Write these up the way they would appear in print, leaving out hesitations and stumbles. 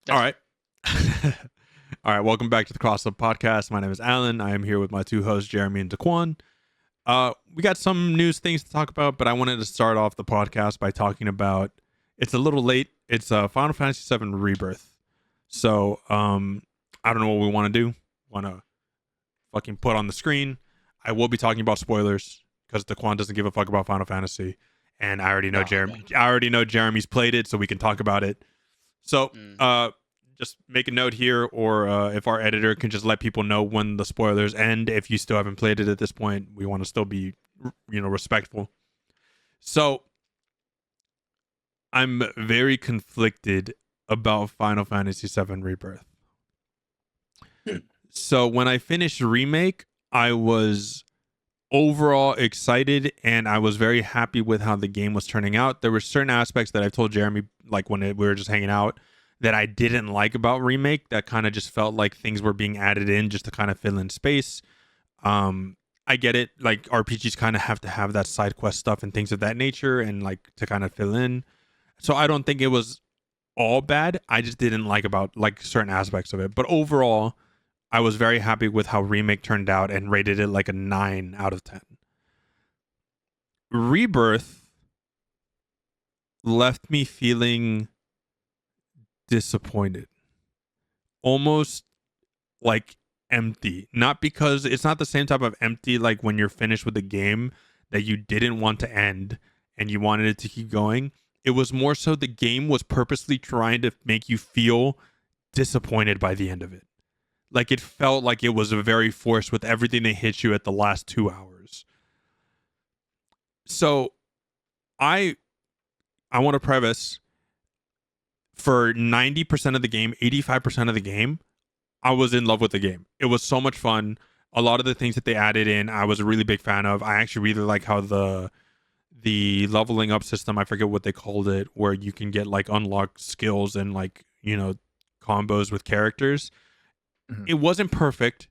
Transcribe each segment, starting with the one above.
All right. All right. Welcome back to the Crossover Podcast. My name is Alan. I am here with my two hosts, Jeremy and Daquan. We got some news things to talk about, but I wanted to start off the podcast by talking about, it's a little late. It's Final Fantasy VII Rebirth. So I don't know what we want to do. Want to fucking put on the screen. I will be talking about spoilers because Daquan doesn't give a fuck about Final Fantasy, and I already know I already know Jeremy's played it, so we can talk about it. So just make a note here, or if our editor can just let people know when the spoilers end. If you still haven't played it at this point, we want to still be, respectful. So I'm very conflicted about Final Fantasy VII Rebirth. So when I finished Remake, I was overall excited and I was very happy with how the game was turning out. There were certain aspects that I've told Jeremy, like when we were just hanging out, that I didn't like about Remake, that kind of just felt like things were being added in just to kind of fill in space. I get it, like RPGs kind of have to have that side quest stuff and things of that nature, and like to kind of fill in. So I don't think it was all bad. I just didn't like about like certain aspects of it. But overall, I was very happy with how Remake turned out and rated it like a 9 out of 10. Rebirth left me feeling disappointed, almost like empty. Not because it's not the same type of empty like when you're finished with the game that you didn't want to end and you wanted it to keep going. It was more so the game was purposely trying to make you feel disappointed by the end of it. Like it felt like it was very forced with everything they hit you at the last 2 hours. So I want to preface, for 90% of the game, 85% of the game, I was in love with the game. It was so much fun. A lot of the things that they added in, I was a really big fan of. I actually really like how the leveling up system, I forget what they called it, where you can get like unlocked skills and like, combos with characters. Mm-hmm. It wasn't perfect,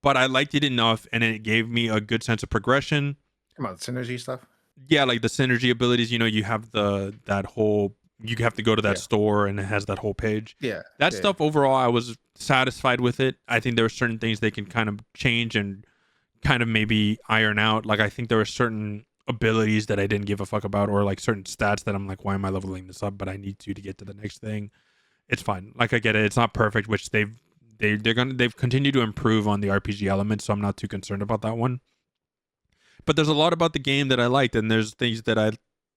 but I liked it enough and it gave me a good sense of progression. Come on, synergy stuff? Yeah, like the synergy abilities, you have that whole, you have to go to that store and it has that whole page. Yeah. That stuff overall, I was satisfied with it. I think there were certain things they can kind of change and kind of maybe iron out. Like I think there were certain abilities that I didn't give a fuck about, or like certain stats that I'm like, why am I leveling this up? But I need to get to the next thing. It's fine. Like I get it. It's not perfect, which they've continued to improve on the RPG elements, so I'm not too concerned about that one. But there's a lot about the game that I liked, and there's things that I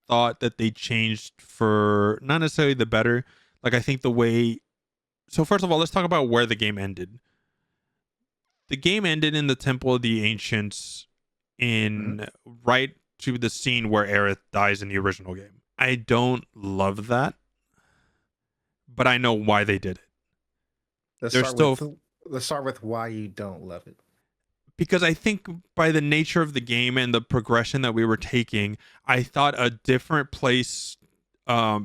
thought that they changed for not necessarily the better. Like I think the way. So first of all, let's talk about where the game ended. The game ended in the Temple of the Ancients, in right to the scene where Aerith dies in the original game. I don't love that, but I know why they did it. Let's start with why you don't love it. Because I think by the nature of the game and the progression that we were taking, I thought a different place. I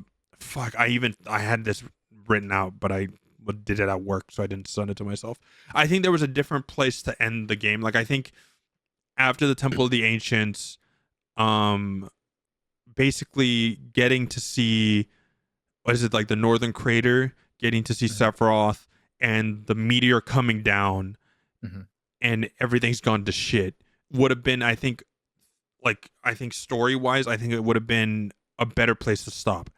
had this written out, but I did it at work, so I didn't send it to myself. I think there was a different place to end the game. Like I think after the Temple of the Ancients, basically getting to see, what is it, like the Northern Crater, getting to see Sephiroth, and the meteor coming down, and everything's gone to shit, would have been, I think story-wise, I think it would have been a better place to stop.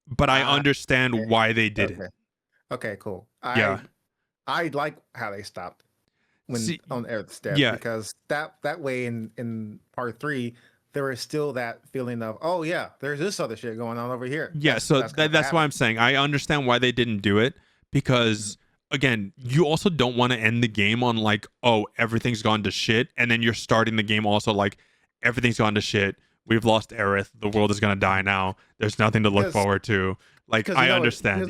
But I understand why they did it. Okay, cool. I like how they stopped on Aerith's death, because that way in part 3, there is still that feeling of, oh yeah, there's this other shit going on over here. Yeah, that's why I'm saying I understand why they didn't do it, because again, you also don't want to end the game on like, oh, everything's gone to shit, and then you're starting the game also like, everything's gone to shit, we've lost Aerith, the world is gonna die now, there's nothing to look forward to. Like I understand,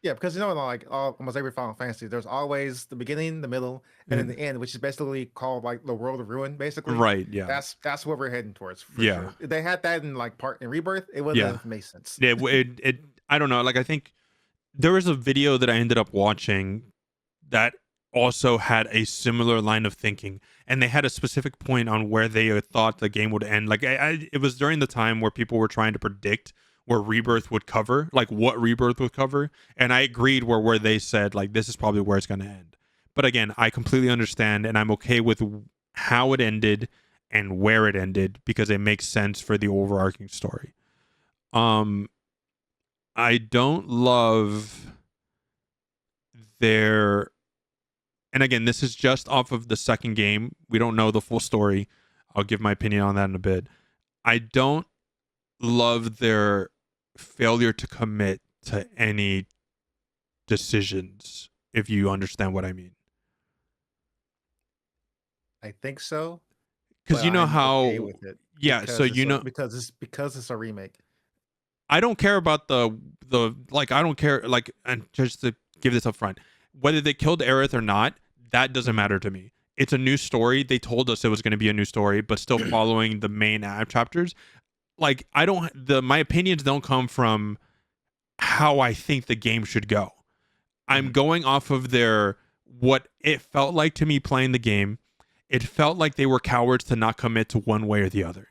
because like almost every Final Fantasy, there's always the beginning, the middle, and then the end, which is basically called like the world of ruin, basically. Right. Yeah. That's what we're heading towards. Sure. If they had that in like in Rebirth, it wouldn't have made sense. Yeah. It I don't know. Like I think there was a video that I ended up watching that also had a similar line of thinking, and they had a specific point on where they thought the game would end. Like it was during the time where people were trying to predict where Rebirth would cover, like what Rebirth would cover, and I agreed where they said like this is probably where it's going to end. But again, I completely understand, and I'm okay with how it ended and where it ended because it makes sense for the overarching story. I don't love their, and again, this is just off of the second game. We don't know the full story. I'll give my opinion on that in a bit. I don't love their failure to commit to any decisions, if you understand what I mean. I think so. Because you know I'm how, okay with it. yeah. So you know, because it's a remake. I don't care about the like. I don't care like, and just to give this up front, whether they killed Aerith or not, that doesn't matter to me. It's a new story. They told us it was going to be a new story, but still following the main chapters. Like I don't, my opinions don't come from how I think the game should go. I'm going off of what it felt like to me playing the game. It felt like they were cowards to not commit to one way or the other.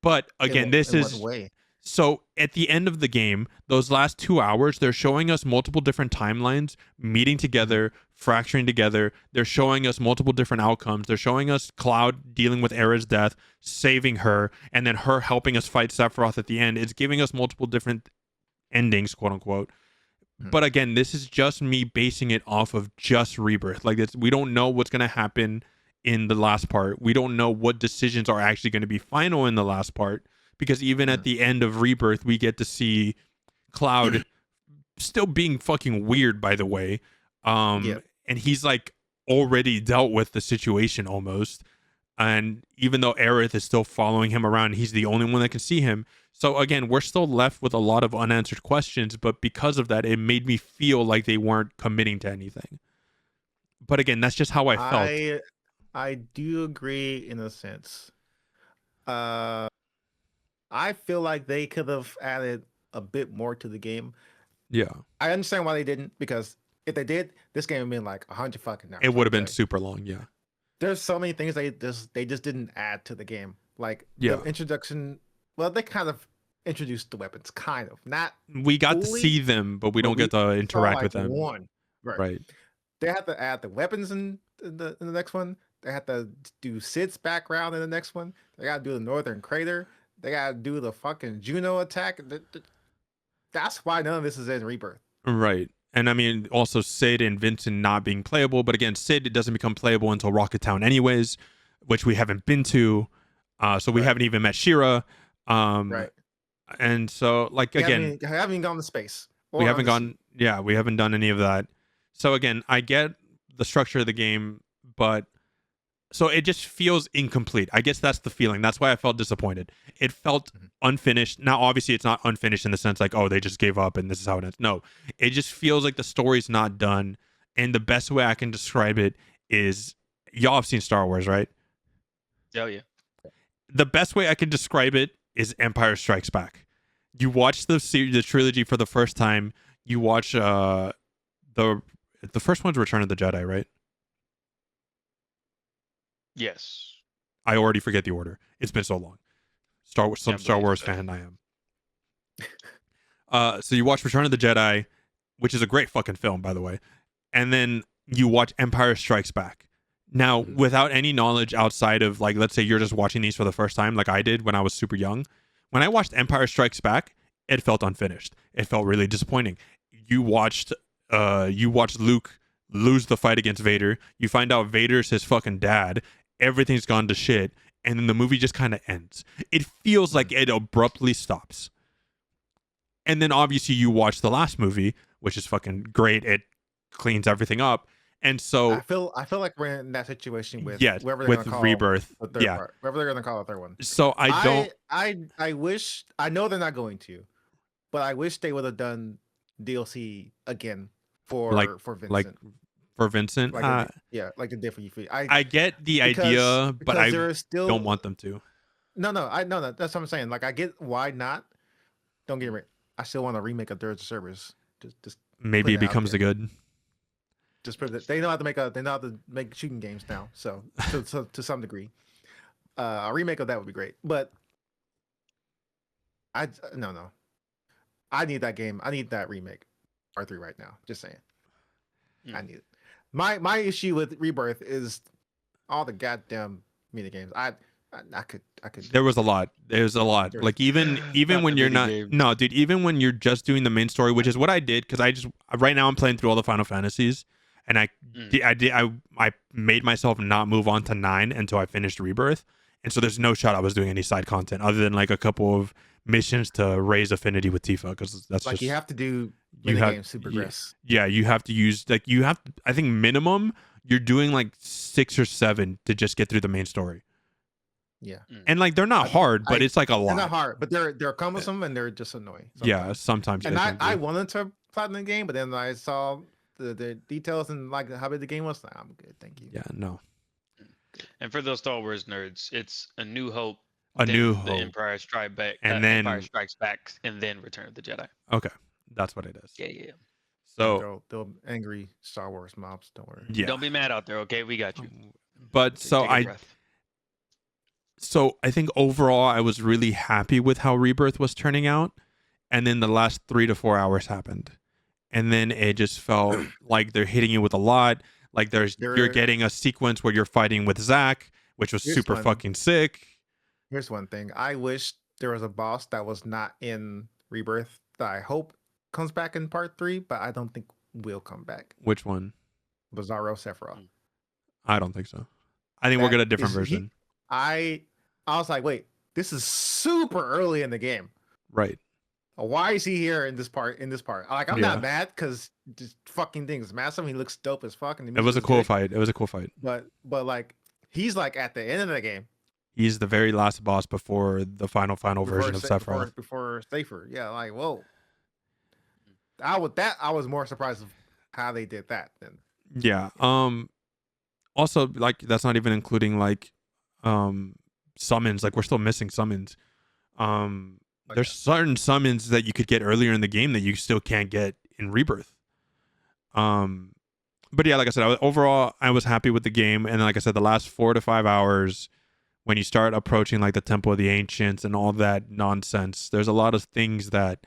But again, this is way. So at the end of the game, those last 2 hours, they're showing us multiple different timelines meeting together, fracturing together. They're showing us multiple different outcomes. They're showing us Cloud dealing with Era's death, saving her, and then her helping us fight Sephiroth at the end. It's giving us multiple different endings, quote unquote. But again, this is just me basing it off of just Rebirth. Like we don't know what's going to happen in the last part. We don't know what decisions are actually going to be final in the last part. Because even at the end of Rebirth, we get to see Cloud still being fucking weird, by the way. And he's like already dealt with the situation almost. And even though Aerith is still following him around, he's the only one that can see him. So again, we're still left with a lot of unanswered questions. But because of that, it made me feel like they weren't committing to anything. But again, that's just how I felt. I do agree in a sense. I feel like they could have added a bit more to the game. Yeah. I understand why they didn't, because if they did, this game would have been like 100 fucking hours. It would have been super long, yeah. There's so many things they just didn't add to the game. Like the introduction, well, they kind of introduced the weapons, kind of. Not we got to see them, but we don't get to interact with them. Right. They have to add the weapons in the next one. They have to do Sid's background in the next one. They got to do the Northern Crater. They gotta do the fucking Juno attack. That's why none of this is in Rebirth. Right. And I mean, also Sid and Vincent not being playable. But again, Sid doesn't become playable until Rocket Town anyways, which we haven't been to. So we haven't even met Shira. Right. And so, like, we again... haven't even gone to space. We haven't gone... Yeah, we haven't done any of that. So again, I get the structure of the game, but... So it just feels incomplete. I guess that's the feeling. That's why I felt disappointed. It felt unfinished. Now, obviously, it's not unfinished in the sense like, oh, they just gave up and this is how it ends. No, it just feels like the story's not done. And the best way I can describe it is, y'all have seen Star Wars, right? Oh, yeah. The best way I can describe it is Empire Strikes Back. You watch the trilogy for the first time. You watch the first one's Return of the Jedi, right? Yes. I already forget the order. It's been so long. Star Wars fan I am. So you watch Return of the Jedi, which is a great fucking film, by the way. And then you watch Empire Strikes Back. Now, without any knowledge outside of, like, let's say you're just watching these for the first time, like I did when I was super young. When I watched Empire Strikes Back, it felt unfinished. It felt really disappointing. You watched Luke lose the fight against Vader. You find out Vader's his fucking dad. Everything's gone to shit, and then the movie just kind of ends. It feels like it abruptly stops. And then obviously you watch the last movie, which is fucking great. It cleans everything up. And so I feel like we're in that situation with whoever they're gonna call Rebirth. Whoever they're gonna call a third one. So I wish, I know they're not going to, but I wish they would have done DLC again for Vincent. Like for Vincent, like they did for Yuffie. I get the idea, but I don't want them to. No, that's what I'm saying. Like, I get why not. Don't get me. I still want a remake of Dirge of Cerberus. Just maybe it becomes a good. Just put it. They know how to make shooting games now. So to some degree, a remake of that would be great. But no. I need that game. I need that remake, Part 3 right now. Just saying, I need it. My issue with Rebirth is all the goddamn mini games. I could. There was a lot. Like even when you're not, no, dude. Even when you're just doing the main story, which is what I did, because right now I'm playing through all the Final Fantasies, and I made myself not move on to 9 until I finished Rebirth, and so there's no shot I was doing any side content other than like a couple of missions to raise affinity with Tifa, because that's like just, you have to do mini games to progress. Yeah, you have to use I think minimum you're doing like 6 or 7 to just get through the main story. Yeah, and like they're not hard, but it's like a lot. They're not hard, but they're cumbersome and they're just annoying. Sometimes. Yeah, sometimes. And I wanted to platinum the game, but then I saw the details and like how big the game was. I'm good, thank you. Yeah, no. And for those Star Wars nerds, it's A New Hope, The Empire Strikes Back, and then Empire Strikes Back, and then Return of the Jedi. Okay, that's what it is. Yeah. So they'll angry Star Wars mobs. Don't worry. Yeah. Don't be mad out there. Okay, we got you. But So I think overall I was really happy with how Rebirth was turning out, and then the last 3 to 4 hours happened, and then it just felt like they're hitting you with a lot. Like you're getting a sequence where you're fighting with Zack, which was super fucking sick. Here's one thing: I wish there was a boss that was not in Rebirth that I hope comes back in Part 3, but I don't think will come back. Which one? Bizarro Sephiroth. I don't think so. I think we'll get a different version. I was like, wait, this is super early in the game. Right. Why is he here in this part? Like, I'm not mad because this fucking thing is massive. He looks dope as fuck. And it was a cool fight. But like, he's like at the end of the game. He's the very last boss before the final version of Sephiroth. Before Safer. Yeah, like, whoa. I was more surprised of how they did that then. Yeah. Also, like, that's not even including like summons. Like, we're still missing summons. There's certain summons that you could get earlier in the game that you still can't get in Rebirth. But yeah, like I said, overall I was happy with the game, and then, like I said, the last 4 to 5 hours, when you start approaching like the Temple of the Ancients and all that nonsense, there's a lot of things that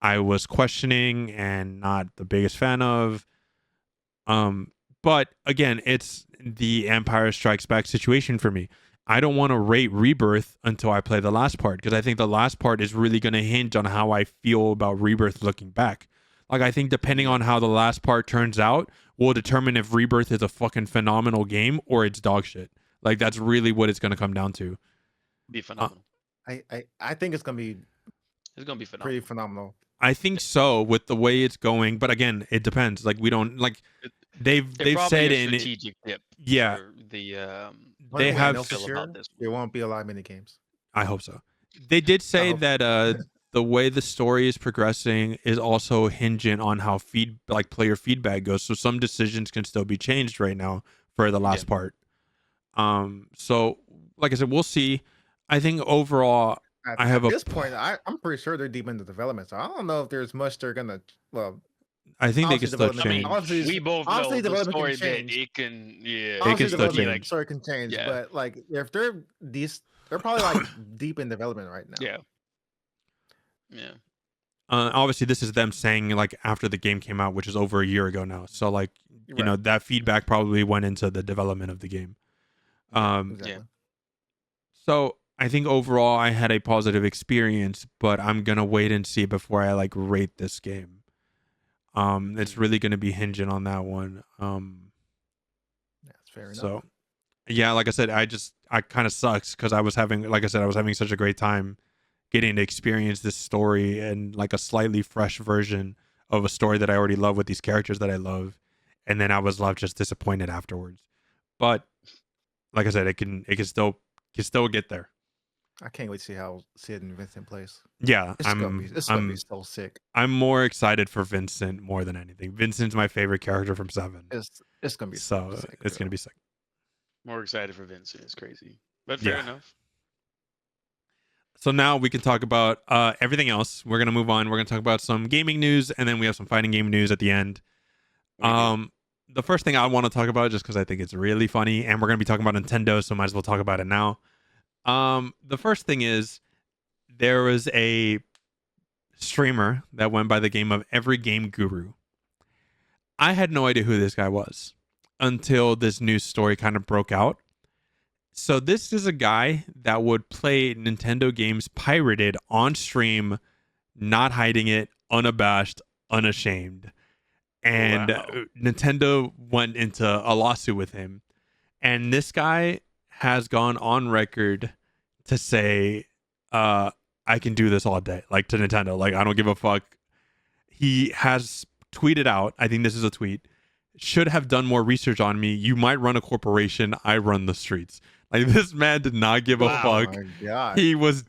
I was questioning and not the biggest fan of. But again, it's the Empire Strikes Back situation for me. I don't want to rate Rebirth until I play the last part, because I think the last part is really going to hinge on how I feel about Rebirth looking back. Like, I think depending on how the last part turns out will determine if Rebirth is a fucking phenomenal game or it's dog shit. Like, that's really what it's going to come down to. Be phenomenal. I think it's going to be phenomenal. Pretty phenomenal. I think so, with the way it's going, but again, it depends. Like, we don't like they've said in strategic dip. Yeah. They have there won't be a lot of mini games. I hope so. They did say that the way the story is progressing is also hinging on how player feedback goes. So some decisions can still be changed right now for the last part. So like I said, we'll see. I think overall, at this point, I'm pretty sure they're deep into development. So I don't know if there's much they're gonna. Well, I think they can still change. We both know the story that it can. Yeah, it can still change. Story can change, but like if they're they're probably like deep in development right now. Yeah. Obviously, this is them saying like after the game came out, which is over a year ago now. So like you know that feedback probably went into the development of the game. Exactly. So I think overall I had a positive experience, but I'm gonna wait and see before I like rate this game. It's really gonna be hinging on that one. That's fair enough. So yeah, like I said, I kind of sucks because I was having such a great time getting to experience this story and like a slightly fresh version of a story that I already love with these characters that I love, and then I was left just disappointed afterwards. But like I said, it can still get there. I can't wait to see how Sid and Vincent plays. Yeah, it's gonna be so sick. I'm more excited for Vincent more than anything. Vincent's my favorite character from 7. It's gonna be so sick, it's gonna be sick. More excited for Vincent. It's crazy, but fair enough. So now we can talk about everything else. We're gonna move on. We're gonna talk about some gaming news, and then we have some fighting game news at the end. The first thing I want to talk about, just because I think it's really funny, and we're gonna be talking about Nintendo, so might as well talk about it now. The first thing is there was a streamer that went by the game of Every Game Guru. I had no idea who this guy was until this news story kind of broke out. So this is a guy that would play Nintendo games pirated on stream, not hiding it, unabashed, unashamed. And Nintendo went into a lawsuit with him. And this guy has gone on record to say, I can do this all day, like to Nintendo. Like, I don't give a fuck. He has tweeted out, I think this is a tweet, should have done more research on me. You might run a corporation. I run the streets. Like, this man did not give a fuck. My God. He was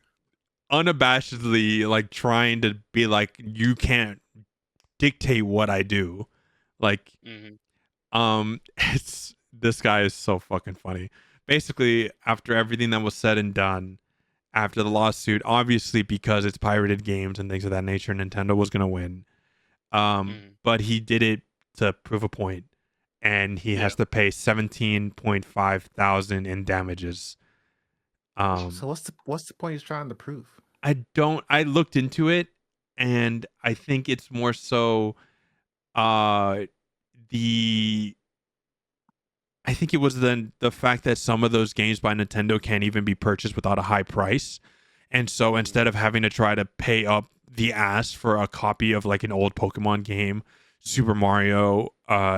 unabashedly like trying to be like, you can't dictate what I do. Like, it's this guy is so fucking funny. Basically, after everything that was said and done, after the lawsuit, obviously because it's pirated games and things of that nature, Nintendo was gonna win. But he did it to prove a point, and he has to pay 17.5 thousand in damages. So what's the point he's trying to prove? I looked into it, and I think it's more so I think it was the fact that some of those games by Nintendo can't even be purchased without a high price. And so instead of having to try to pay up the ass for a copy of like an old Pokemon game, Super Mario,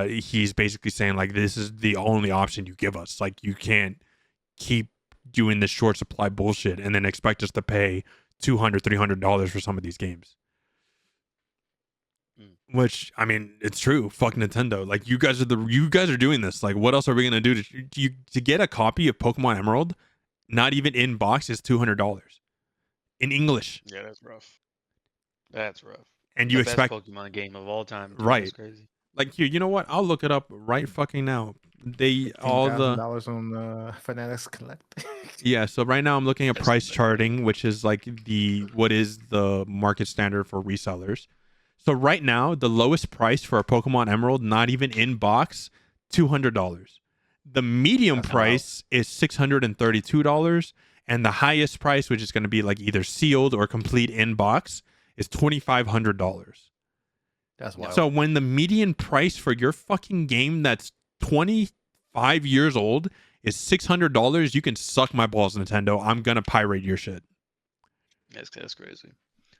he's basically saying like, this is the only option you give us. Like, you can't keep doing this short supply bullshit and then expect us to pay $200, $300 for some of these games. Which, I mean, it's true. Fuck Nintendo. Like, you guys are doing this. Like, what else are we gonna do to get a copy of Pokemon Emerald? Not even in box is $200 in English. Yeah, that's rough. That's rough. And you expect best Pokemon game of all time, dude. right? That's crazy. Like, here, you know what? I'll look it up right fucking now. They all the $15,000 on Fanatics Collect. Yeah, so right now I'm looking at price charting, which is like what is the market standard for resellers. So right now, the lowest price for a Pokemon Emerald, not even in box, $200. The medium price is $632, and the highest price, which is going to be like either sealed or complete in box, is $2,500. That's wild. So when the median price for your fucking game that's 25 years old is $600, you can suck my balls, Nintendo. I'm gonna pirate your shit. That's crazy.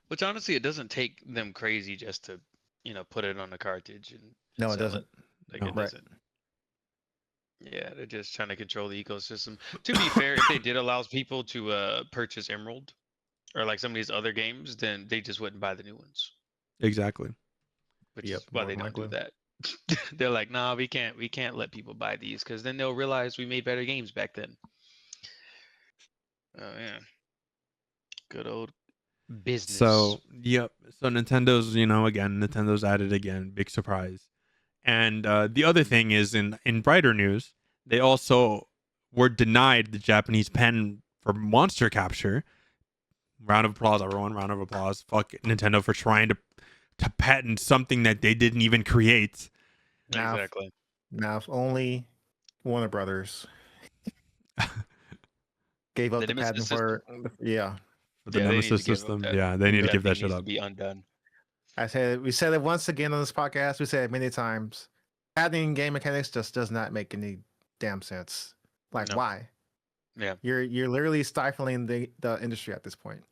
Which honestly, it doesn't take them crazy just to, put it on a cartridge and no, it doesn't. Like, it doesn't. Yeah, they're just trying to control the ecosystem. To be fair, if they did allow people to purchase Emerald or like some of these other games, then they just wouldn't buy the new ones. Exactly. Which is why they don't do that. They're like, nah, we can't let people buy these because then they'll realize we made better games back then. Oh yeah. Good old business. So Nintendo's, Nintendo's at it again. Big surprise. And the other thing is in brighter news, they also were denied the Japanese patent for monster capture. Round of applause, everyone. Round of applause. Fuck Nintendo for trying to patent something that they didn't even create. Exactly. Now, if only Warner Brothers gave up the patent for the Nemesis system. Yeah, they need to give that shit up. Be undone. We said it once again on this podcast. We said it many times. Patenting game mechanics just does not make any damn sense. Like, why? Yeah, you're literally stifling the industry at this point.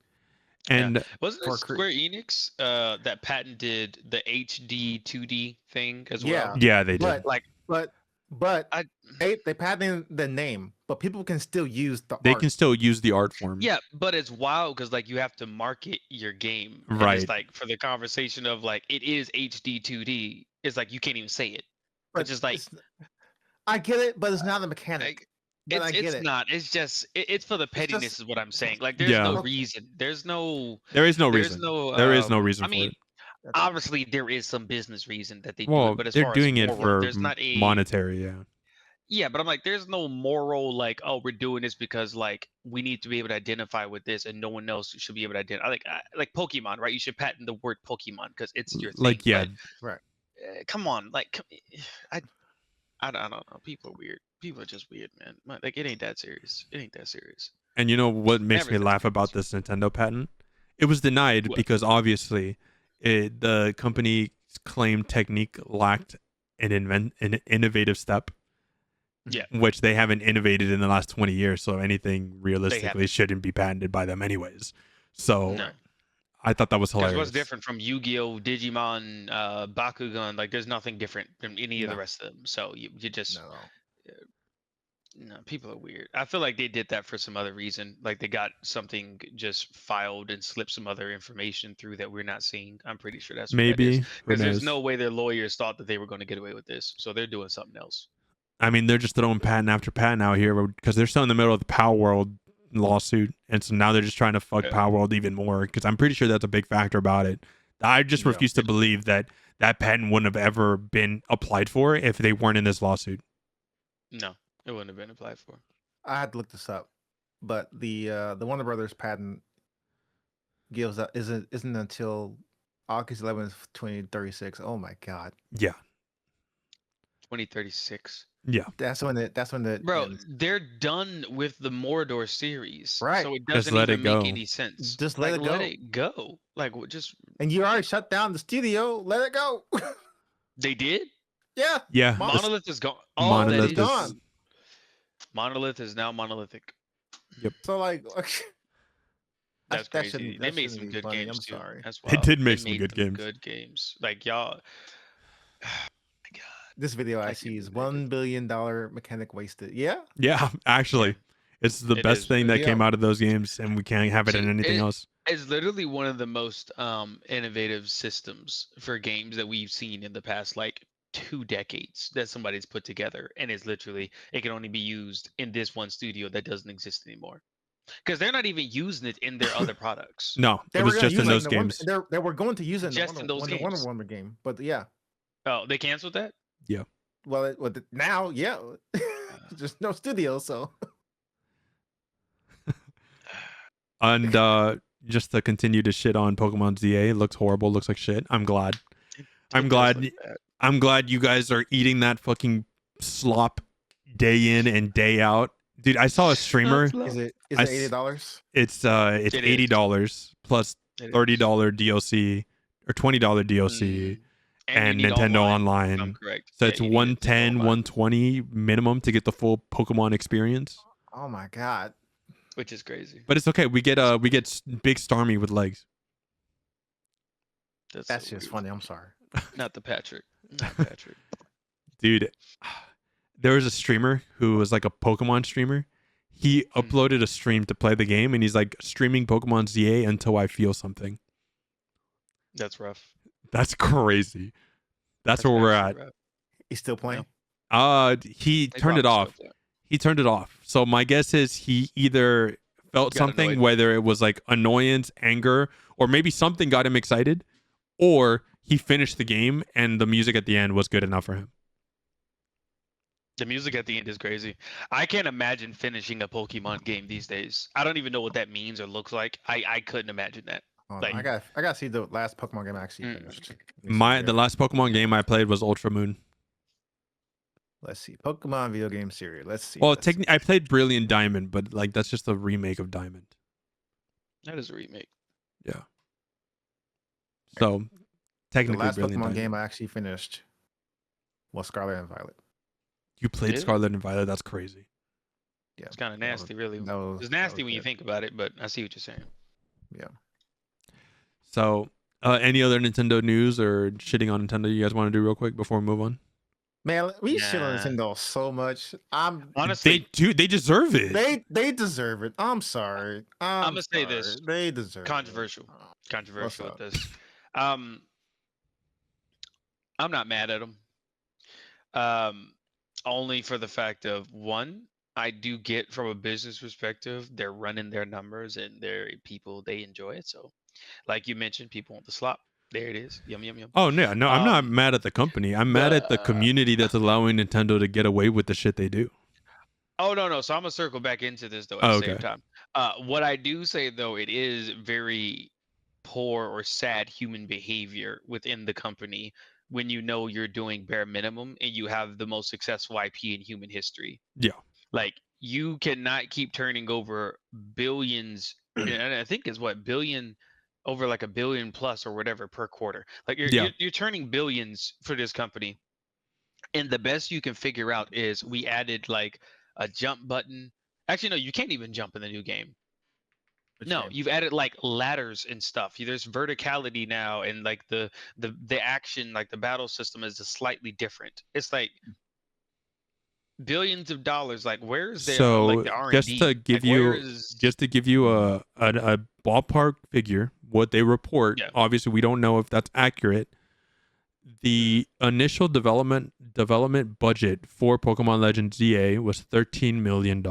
And wasn't it Square Enix that patented the HD 2D thing as well? Yeah, they did. But they patented the name, but people can still use the art. They can still use the art form. Yeah, but it's wild because like you have to market your game. Right. And it's like for the conversation of like it is HD 2D, it's like you can't even say it. But it's just like I get it, but it's not a mechanic. It's not. It's just it's for the pettiness is what I'm saying. Like there's no reason. There is no reason for it. Obviously there is some business reason that they do it, but as they're far doing as it for there's not a monetary, Yeah, but I'm like, there's no moral like, oh, we're doing this because like we need to be able to identify with this, and no one else should be able to identify. Like Pokemon, right? You should patent the word Pokemon because it's your thing. Like, yeah, right. Come on, like, I don't know. People are weird. People are just weird, man. Like, it ain't that serious. And you know what makes me laugh about this Nintendo patent It was denied because obviously the company's claimed technique lacked an innovative step. Yeah. Which they haven't innovated in the last 20 years. So anything realistically shouldn't be patented by them anyways. So no. I thought that was hilarious. Because what's different from Yu-Gi-Oh, Digimon, Bakugan? Like, there's nothing different from any of the rest of them. So you just no, people are weird. I feel like they did that for some other reason. Like they got something just filed and slipped some other information through that we're not seeing. I'm pretty sure that's what that is. Because there's no way their lawyers thought that they were going to get away with this. So they're doing something else. I mean, they're just throwing patent after patent out here because they're still in the middle of the Power World lawsuit, and so now they're just trying to fuck Power World even more. Because I'm pretty sure that's a big factor about it. I just refuse to believe that patent wouldn't have ever been applied for if they weren't in this lawsuit. No, it wouldn't have been applied for. I had to look this up, but the Warner Brothers patent gives up isn't until August 11th, 2036. Oh my god. Yeah. 2036. Yeah. That's when the bro ends. They're done with the Mordor series, right? So it doesn't even make any sense. Just let it go. Like just. And you already shut down the studio. Let it go. They did. Yeah. Yeah. Monolith is gone. Monolith is gone. Monolith is now monolithic. Yep. So like. That's crazy. They made some good games. I'm sorry. That's they did make some good games. Good games. Like y'all. This video I see is $1 billion mechanic wasted. Yeah. Yeah, actually, it's the best thing that came out of those games, and we can't have it in anything else. It's literally one of the most innovative systems for games that we've seen in the past like 2 decades that somebody's put together, and it's literally it can only be used in this one studio that doesn't exist anymore. Because they're not even using it in their other products. No, it was just in those games. They were going to use it in the Wonder Woman game, but yeah. Oh, they canceled that? Yeah. Well, now, yeah. There's no studio, so. And just to continue to shit on Pokemon ZA, it looks horrible, looks like shit. I'm glad. I'm glad you guys are eating that fucking slop day in and day out. Dude, I saw a streamer. Is it $80? It's $80 plus $30 DLC or $20 DLC and Nintendo Online. I'm correct. So it's 110, 120 minimum to get the full Pokemon experience. Oh my god. Which is crazy. But it's okay. We get big Starmie with legs. That's so just funny. I'm sorry. Not Patrick. Dude, there was a streamer who was like a Pokemon streamer. He uploaded a stream to play the game, and he's like streaming Pokemon ZA until I feel something. That's rough. That's crazy. That's where we're at. Rough. He's still playing? He turned it off. He turned it off. So my guess is he either felt something, annoyed. Whether it was like annoyance, anger, or maybe something got him excited, or he finished the game and the music at the end was good enough for him. The music at the end is crazy. I can't imagine finishing a Pokemon game these days. I don't even know what that means or looks like. I couldn't imagine that. Like, I got to see the last Pokemon game I actually finished. The last Pokemon game I played was Ultra Moon. Let's see. Pokemon video game series. Let's see. Well, I played Brilliant Diamond, but like that's just a remake of Diamond. That is a remake. Yeah. So technically, the last Brilliant Pokemon Diamond. game I actually finished was Scarlet and Violet. You played Scarlet and Violet? That's crazy. Yeah, it's kind of nasty, really. It's nasty when you think about it, but I see what you're saying. Yeah. So, any other Nintendo news or shitting on Nintendo you guys want to do real quick before we move on? Man, we shit on Nintendo so much. Honestly, they deserve it. They deserve it. I'm sorry. I'm gonna say this. They deserve controversial. it. Controversial with this. I'm not mad at them. Only for the fact of one, I do get from a business perspective, they're running their numbers and they're people, they enjoy it. So, like you mentioned, people want the slop. There it is. Yum, yum, yum. Oh, no, I'm not mad at the company. I'm mad at the community that's allowing Nintendo to get away with the shit they do. Oh, no. So I'm going to circle back into this, though, at the same time. What I do say, though, it is very poor or sad human behavior within the company when you know you're doing bare minimum and you have the most successful IP in human history. Yeah. Like, you cannot keep turning over billions, and I think it's billion over like $1 billion plus or whatever per quarter. Like you're turning billions for this company. And the best you can figure out is we added like a jump button. Actually, no, you can't even jump in the new game. You've added like ladders and stuff. There's verticality now, and like the action, like the battle system is just slightly different. It's like billions of dollars. Like where's their like the R&D? Just to give you a ballpark figure, what they report. Yeah. Obviously, we don't know if that's accurate. The initial development budget for Pokemon Legends ZA was $13 million.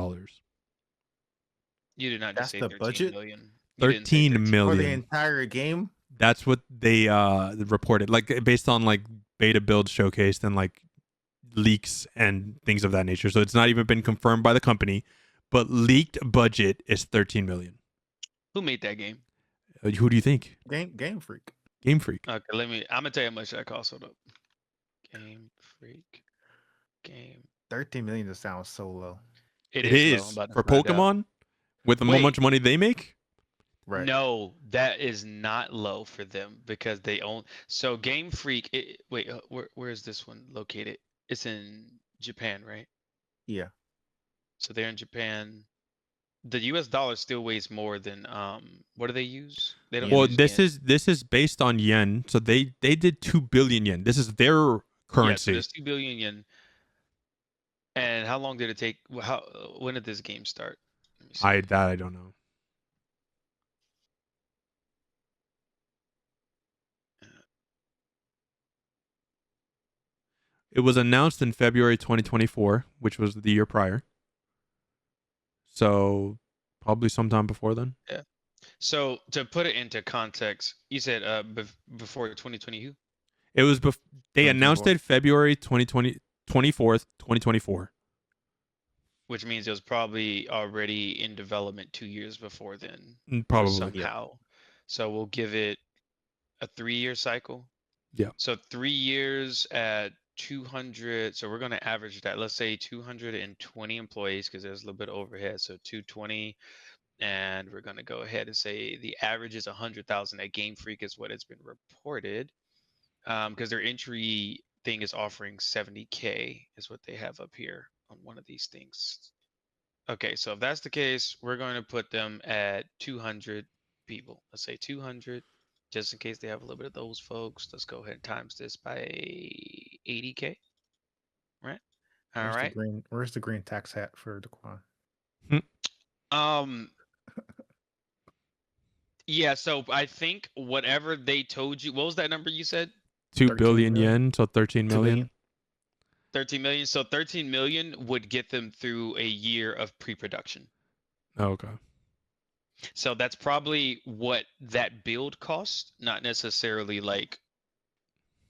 You did not just say 13 budget? million. 13 million for the entire game. That's what they reported, like based on like beta build showcased and like leaks and things of that nature. So it's not even been confirmed by the company, but leaked budget is 13 million. Who made that game? Who do you think? Game Freak. Game Freak. Okay, I'm gonna tell you how much that cost. Hold up. Game Freak. 13 million just sounds so low. It is for Pokemon. With how much money they make? Right. No, that is not low for them because they own. So Game Freak. Where is this one located? It's in Japan, right? Yeah. So they're in Japan. The U.S. dollar still weighs more than what do they use? They don't. Well, use this is based on yen. So they did 2 billion yen. This is their currency. Yeah, so there's 2 billion yen. And how long did it take? When did this game start? I don't know. It was announced in February 2024, which was the year prior. So probably sometime before then. Yeah. So to put it into context, you said before 2020 It was they announced it February 24th, 2024. Which means it was probably already in development 2 years before then. Probably. Somehow. Yeah. So we'll give it a 3-year cycle. Yeah. So 3 years at 200. So we're going to average that. Let's say 220 employees because there's a little bit of overhead. So 220. And we're going to go ahead and say the average is 100,000 at Game Freak is what it's been reported. Because their entry thing is offering 70K is what they have up here on one of these things. Okay, so if that's the case, we're going to put them at 200 people. Let's say 200, just in case they have a little bit of those folks. Let's go ahead and times this by 80K. Right? All right. Where's the green tax hat for the Quan? Yeah, so I think whatever they told you, what was that number you said? 2 billion yen, so 13 million. 13 million. So 13 million would get them through a year of pre-production. Oh, okay. So that's probably what that build cost, not necessarily like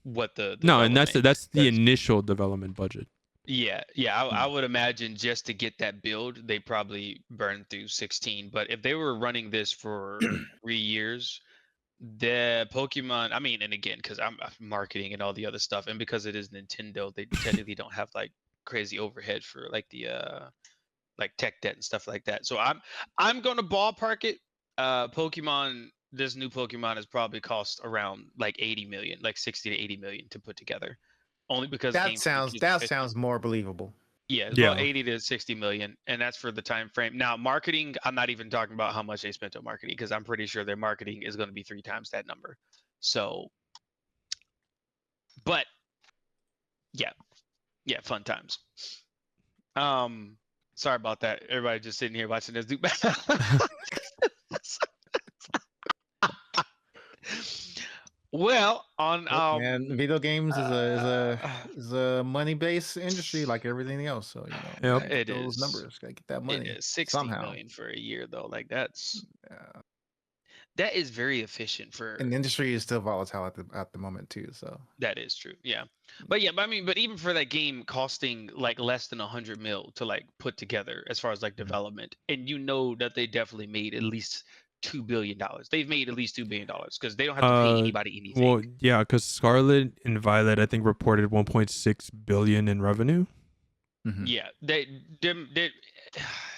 what the no, and that's the initial development budget. Yeah, I would imagine just to get that build, they probably burned through 16. But if they were running this for 3 years, the Pokemon, I mean, and again, because I'm marketing and all the other stuff, and because it is Nintendo, they technically don't have like crazy overhead for like the like tech debt and stuff like that. So I'm gonna ballpark it. Pokemon, this new Pokemon has probably cost around like 80 million, like 60 to 80 million to put together. Only because that sounds more believable. Yeah, it's about 80 to 60 million, and that's for the time frame. Now, marketing, I'm not even talking about how much they spent on marketing because I'm pretty sure their marketing is going to be 3 times that number. So, but yeah, fun times. Sorry about that. Everybody just sitting here watching this do Well, on and video games is a money-based industry like everything else. So it those is numbers. Gotta get that money. It is 60 million for a year though. Like that is very efficient for. And the industry is still volatile at the moment too. So that is true. Yeah, but but even for that game costing like less than 100 mil to like put together as far as like development, and that they definitely made at least $2 billion. They've made at least $2 billion because they don't have to pay anybody anything. Well, yeah, because Scarlet and Violet, I think, reported 1.6 billion in revenue. Yeah,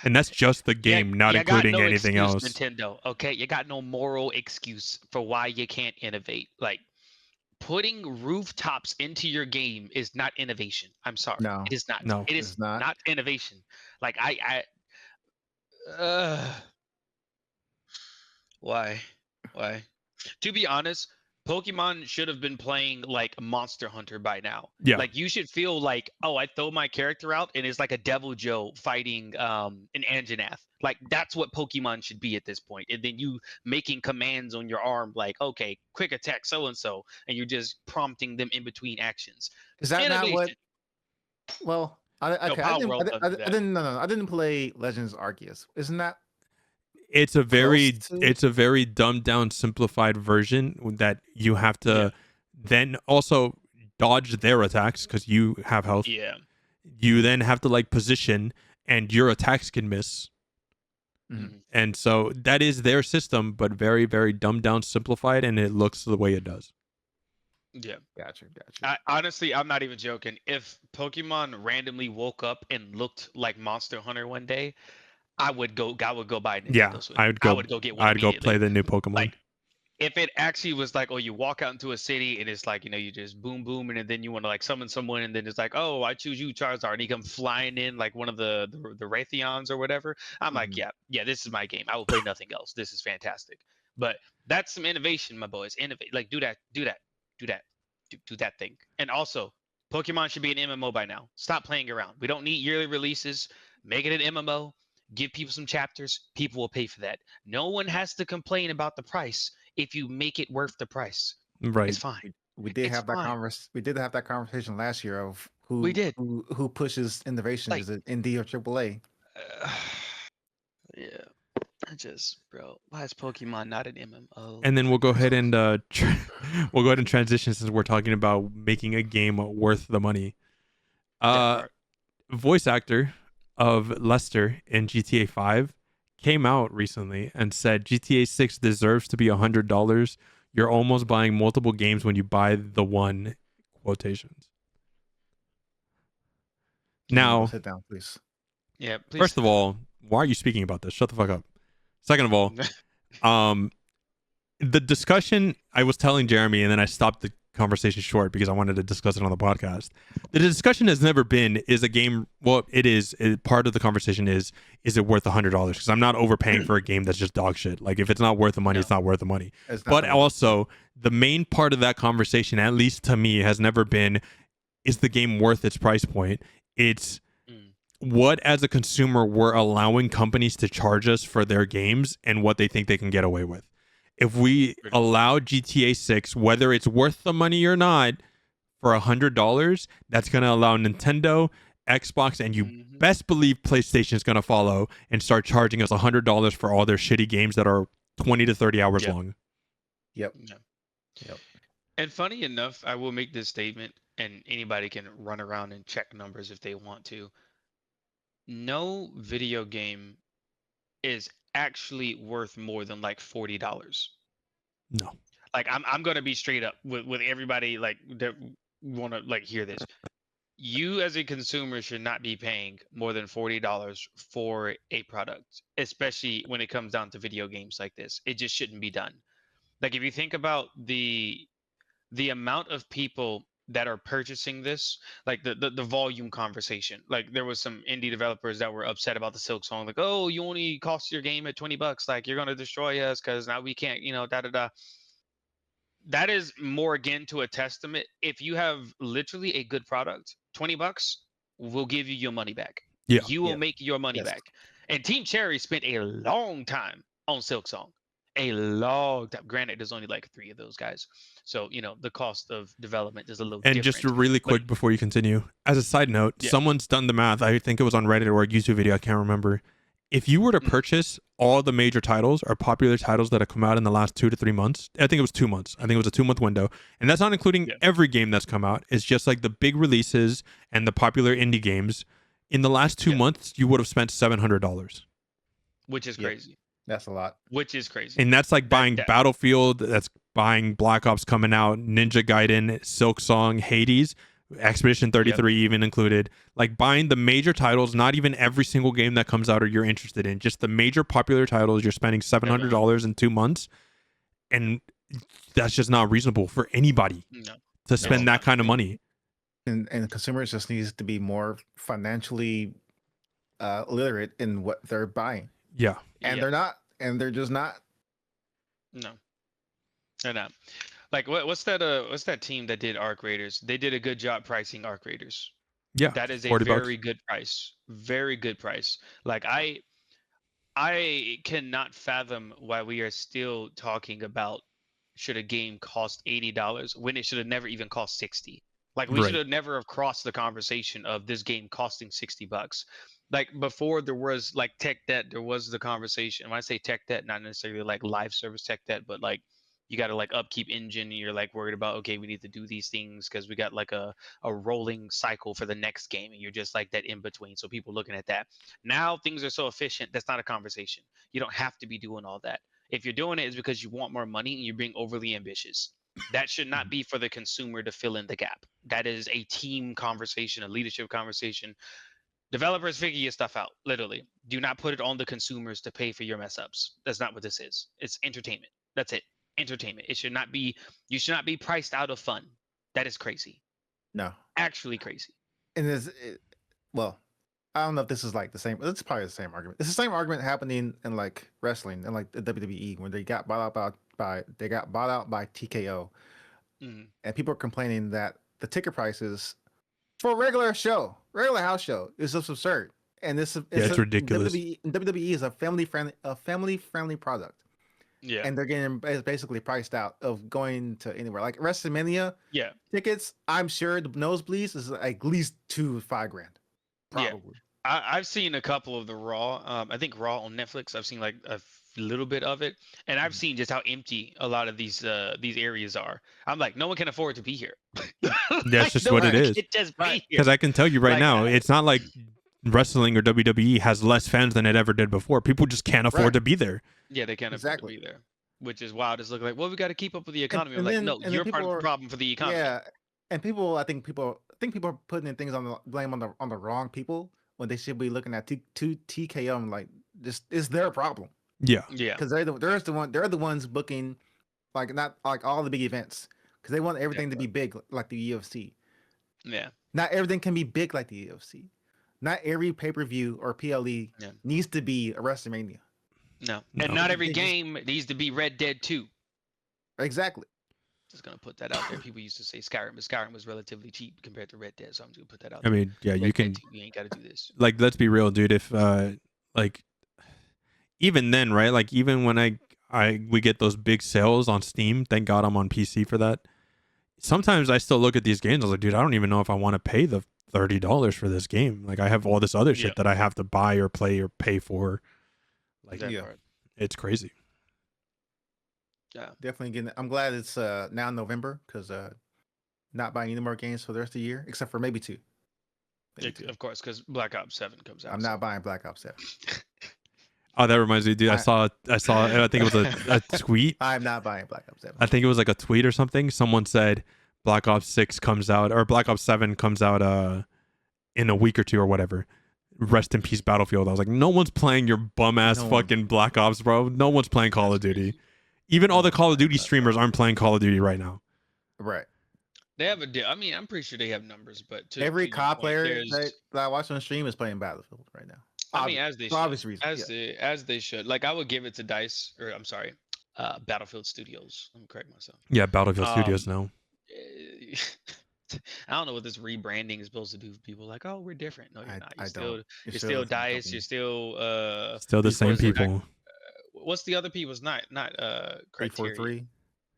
and that's just the game, not including got no anything excuse, else. Nintendo, okay, you got no moral excuse for why you can't innovate. Like, putting rooftops into your game is not innovation. I'm sorry, No, it is not. No, It is not innovation. Like why? To be honest, Pokemon should have been playing like Monster Hunter by now. Yeah. Like, you should feel like, oh, I throw my character out and it's like a Devil Joe fighting an Anjanath. Like, that's what Pokemon should be at this point. And then you making commands on your arm like, okay, quick attack so and so, and you're just prompting them in between actions. Is that Innovation. not what? Well, I didn't play Legends Arceus. Isn't that? It's a very dumbed down, simplified version that you have to then also dodge their attacks because you have health. Yeah. You then have to like position, and your attacks can miss. And so that is their system, but very, very dumbed down, simplified, and it looks the way it does. Yeah, gotcha. Honestly, I'm not even joking. If Pokemon randomly woke up and looked like Monster Hunter one day, I would go buy Nintendo Switch. I would go get one. I'd go play the new Pokemon. Like, if it actually was like, oh, you walk out into a city and it's like, you just boom, boom, and then you want to like summon someone, and then it's like, oh, I choose you, Charizard, and he comes flying in like one of the Raytheons or whatever. I'm like, yeah, this is my game. I will play nothing else. This is fantastic. But that's some innovation, my boys. Innovate, like do that thing. And also, Pokemon should be an MMO by now. Stop playing around. We don't need yearly releases. Make it an MMO. Give people some chapters. People will pay for that. No one has to complain about the price if you make it worth the price. Right. It's fine. We did have that conversation last year of who pushes innovation. Is it indie or AAA? Yeah. Why is Pokemon not an MMO? And then we'll go ahead and transition, since we're talking about making a game worth the money. Voice actor of Lester in GTA 5 came out recently and said GTA 6 deserves to be $100. You're almost buying multiple games when you buy the one, quotations. Now, sit down, please. Yeah, please. First of all, why are you speaking about this? Shut the fuck up. Second of all, the discussion, I was telling Jeremy, and then I stopped the conversation short because I wanted to discuss it on the podcast. The discussion has never been, is a game, well, it is, part of the conversation is it worth $100? Because I'm not overpaying for a game that's just dog shit. Like, if it's not worth the money, it's not worth the money. But also, the main part of that conversation, at least to me, has never been, is the game worth its price point? It's what, as a consumer, we're allowing companies to charge us for their games and what they think they can get away with. If we allow GTA 6, whether it's worth the money or not, for $100, that's going to allow Nintendo, Xbox, and you best believe PlayStation is going to follow and start charging us $100 for all their shitty games that are 20 to 30 hours long. Yep. And funny enough, I will make this statement, and anybody can run around and check numbers if they want to. No video game is actually worth more than like $40. No. Like, I'm gonna be straight up with everybody like that want to like hear this. You as a consumer should not be paying more than $40 for a product, especially when it comes down to video games like this. It just shouldn't be done. Like, if you think about the amount of people that are purchasing this, like the volume conversation. Like, there was some indie developers that were upset about the Silk Song, like, oh, you only cost your game at $20, like, you're gonna destroy us because now we can't, That is more akin to a testament. If you have literally a good product, $20 will give you your money back. Yeah. You will make your money back. And Team Cherry spent a long time on Silk Song. A long time. Granted, there's only like 3 of those guys. So, the cost of development is a little different. And just really quick before you continue, as a side note, someone's done the math. I think it was on Reddit or a YouTube video. I can't remember. If you were to purchase all the major titles or popular titles that have come out in the last 2 to 3 months, I think it was 2 months. I think it was a 2-month window. And that's not including every game that's come out. It's just like the big releases and the popular indie games. In the last 2 months, you would have spent $700. Which is crazy. That's a lot. Which is crazy. And that's like buying Battlefield, that's buying Black Ops coming out, Ninja Gaiden, Silk Song, Hades. Expedition 33 even included. Like buying the major titles, not even every single game that comes out or you're interested in, just the major popular titles. You're spending $700 in 2 months, and that's just not reasonable for anybody to spend that kind of money. And consumers just needs to be more financially literate in what they're buying. Yeah, and they're not, and they're just not. No, they're not. Like what's that team that did Arc Raiders? They did a good job pricing Arc Raiders. Yeah, that is a very good price. Very good price. Like I cannot fathom why we are still talking about should a game cost $80 when it should have never even cost 60. Like we should have never have crossed the conversation of this game costing $60. Like before there was like tech debt, there was the conversation. When I say tech debt, not necessarily like live service tech debt, but like you got to like upkeep engine and you're like worried about, okay, we need to do these things because we got like a rolling cycle for the next game and you're just like that in between. So people looking at that. Now things are so efficient, that's not a conversation. You don't have to be doing all that. If you're doing it, it's because you want more money and you're being overly ambitious. That should not be for the consumer to fill in the gap. That is a team conversation, a leadership conversation. Developers figure your stuff out, literally. Do not put it on the consumers to pay for your mess ups. That's not what this is. It's entertainment. That's it. Entertainment. It should not be, you should not be priced out of fun. That is crazy. No. Actually crazy. And well, I don't know if this is like the same. It's probably the same argument. It's the same argument happening in like wrestling and like the WWE when they got bought out by TKO, and people are complaining that the ticket prices for a regular house show is just absurd, and it's ridiculous. WWE is a family friendly product. Yeah, and they're getting basically priced out of going to anywhere like WrestleMania. Yeah, tickets. I'm sure the nosebleeds is at least $2 to $5 grand. Probably. Yeah. I've seen a couple of the Raw. I think Raw on Netflix. I've seen like a little bit of it, and I've seen just how empty a lot of these areas are. I'm like, no one can afford to be here. That's just what it is. Because I can tell you right now, it's not like wrestling or WWE has less fans than it ever did before. People just can't afford to be there. Yeah, they can't afford to be there, which is wild. It's looking like, well, we got to keep up with the economy. I'm like, no, you're part of the problem for the economy. Yeah, and I think people are putting in things on the blame on the wrong people when they should be looking at TKO and like this is their problem. Yeah, because they're the ones booking like not like all the big events because they want everything to be big like the UFC. Yeah, not everything can be big like the UFC. Not every pay-per-view or PLE needs to be a WrestleMania. No, and not every game needs to be Red Dead 2. Exactly. Just gonna put that out there. People used to say Skyrim, but Skyrim was relatively cheap compared to Red Dead, so I'm just gonna put that out there. I mean, yeah, you can. You ain't got to do this. Like, let's be real, dude. If like, even then, right? Like, even when we get those big sales on Steam. Thank God I'm on PC for that. Sometimes I still look at these games. I was like, dude, I don't even know if I want to pay the $30 for this game. Like, I have all this other shit that I have to buy or play or pay for. Like, it's crazy. Yeah, definitely getting. I'm glad it's now November because not buying any more games for the rest of the year except for maybe two. Of course, because Black Ops 7 comes out. I'm not buying Black Ops 7. Oh, that reminds me, dude. I saw. I think it was a tweet. I'm not buying Black Ops 7. I think it was like a tweet or something. Someone said Black Ops 6 comes out or Black Ops 7 comes out in a week or two or whatever. Rest in peace, Battlefield. I was like, no one's playing your bum ass fucking Black Ops, bro. No one's playing Call of Duty. Even all the Call of Duty streamers aren't playing Call of Duty right now. Right. They have I mean, I'm pretty sure they have numbers, but every COD player that I watch on stream is playing Battlefield right now. I mean, as they should. For obvious reasons. As they should. Like, I would give it to DICE, or I'm sorry, Battlefield Studios. I'm correct myself. Yeah, Battlefield Studios now. I don't know what this rebranding is supposed to do for people. Like, oh, we're different. No, you're not. You're still DICE. You're still the same people. What's the other people's not Criterion? 343.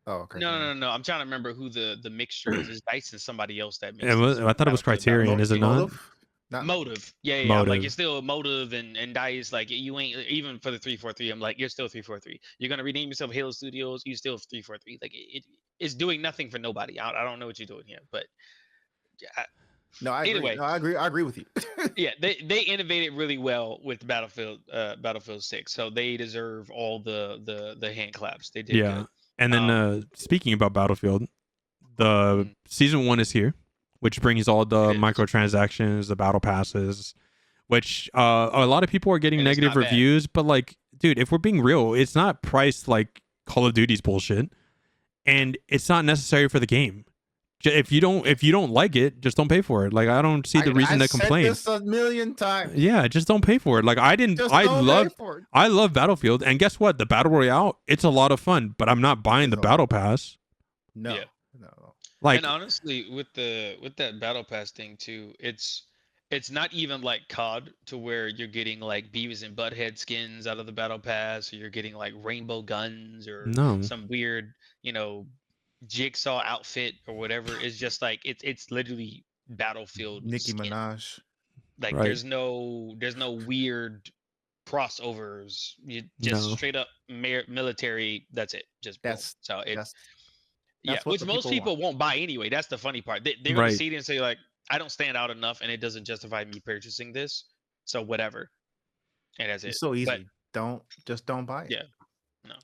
Oh, no. I'm trying to remember who the mixture is. It's DICE and somebody else that makes I thought it was Criterion. Is it not? Motive. Yeah. Motive. Like, you're still Motive and DICE. Like, you ain't even for the 343. I'm like, you're still 343. You're gonna rename yourself Halo Studios. You still 343. Like, it's doing nothing for nobody. I don't know what you're doing here, but I agree. No, I agree with you. Yeah, they innovated really well with Battlefield 6, so they deserve all the hand claps. They did. Yeah, good. And then speaking about Battlefield, the season 1 is here. which brings all the microtransactions, the battle passes, which a lot of people are getting negative reviews. But like, dude, if we're being real, it's not priced like Call of Duty's bullshit, and it's not necessary for the game. If you don't like it, just don't pay for it. Like, I don't see the reason to complain. I've said this a million times. Yeah, just don't pay for it. Like, I love Battlefield, and guess what? The Battle Royale, it's a lot of fun, but I'm not buying the Battle Pass. No. Yeah. No. Like, and honestly, with that Battle Pass thing too, it's not even like COD to where you're getting like Beavis and Butthead skins out of the Battle Pass, or you're getting like rainbow guns or some weird, Jigsaw outfit or whatever. Is just like it's literally Battlefield Nicki skin. Minaj. Like there's no weird crossovers. You just straight up military. That's it. Just which most people won't buy anyway. That's the funny part. They're gonna see it and say like, I don't stand out enough, and it doesn't justify me purchasing this. So whatever. And that's it. It's so easy. But, don't buy it. Yeah. No.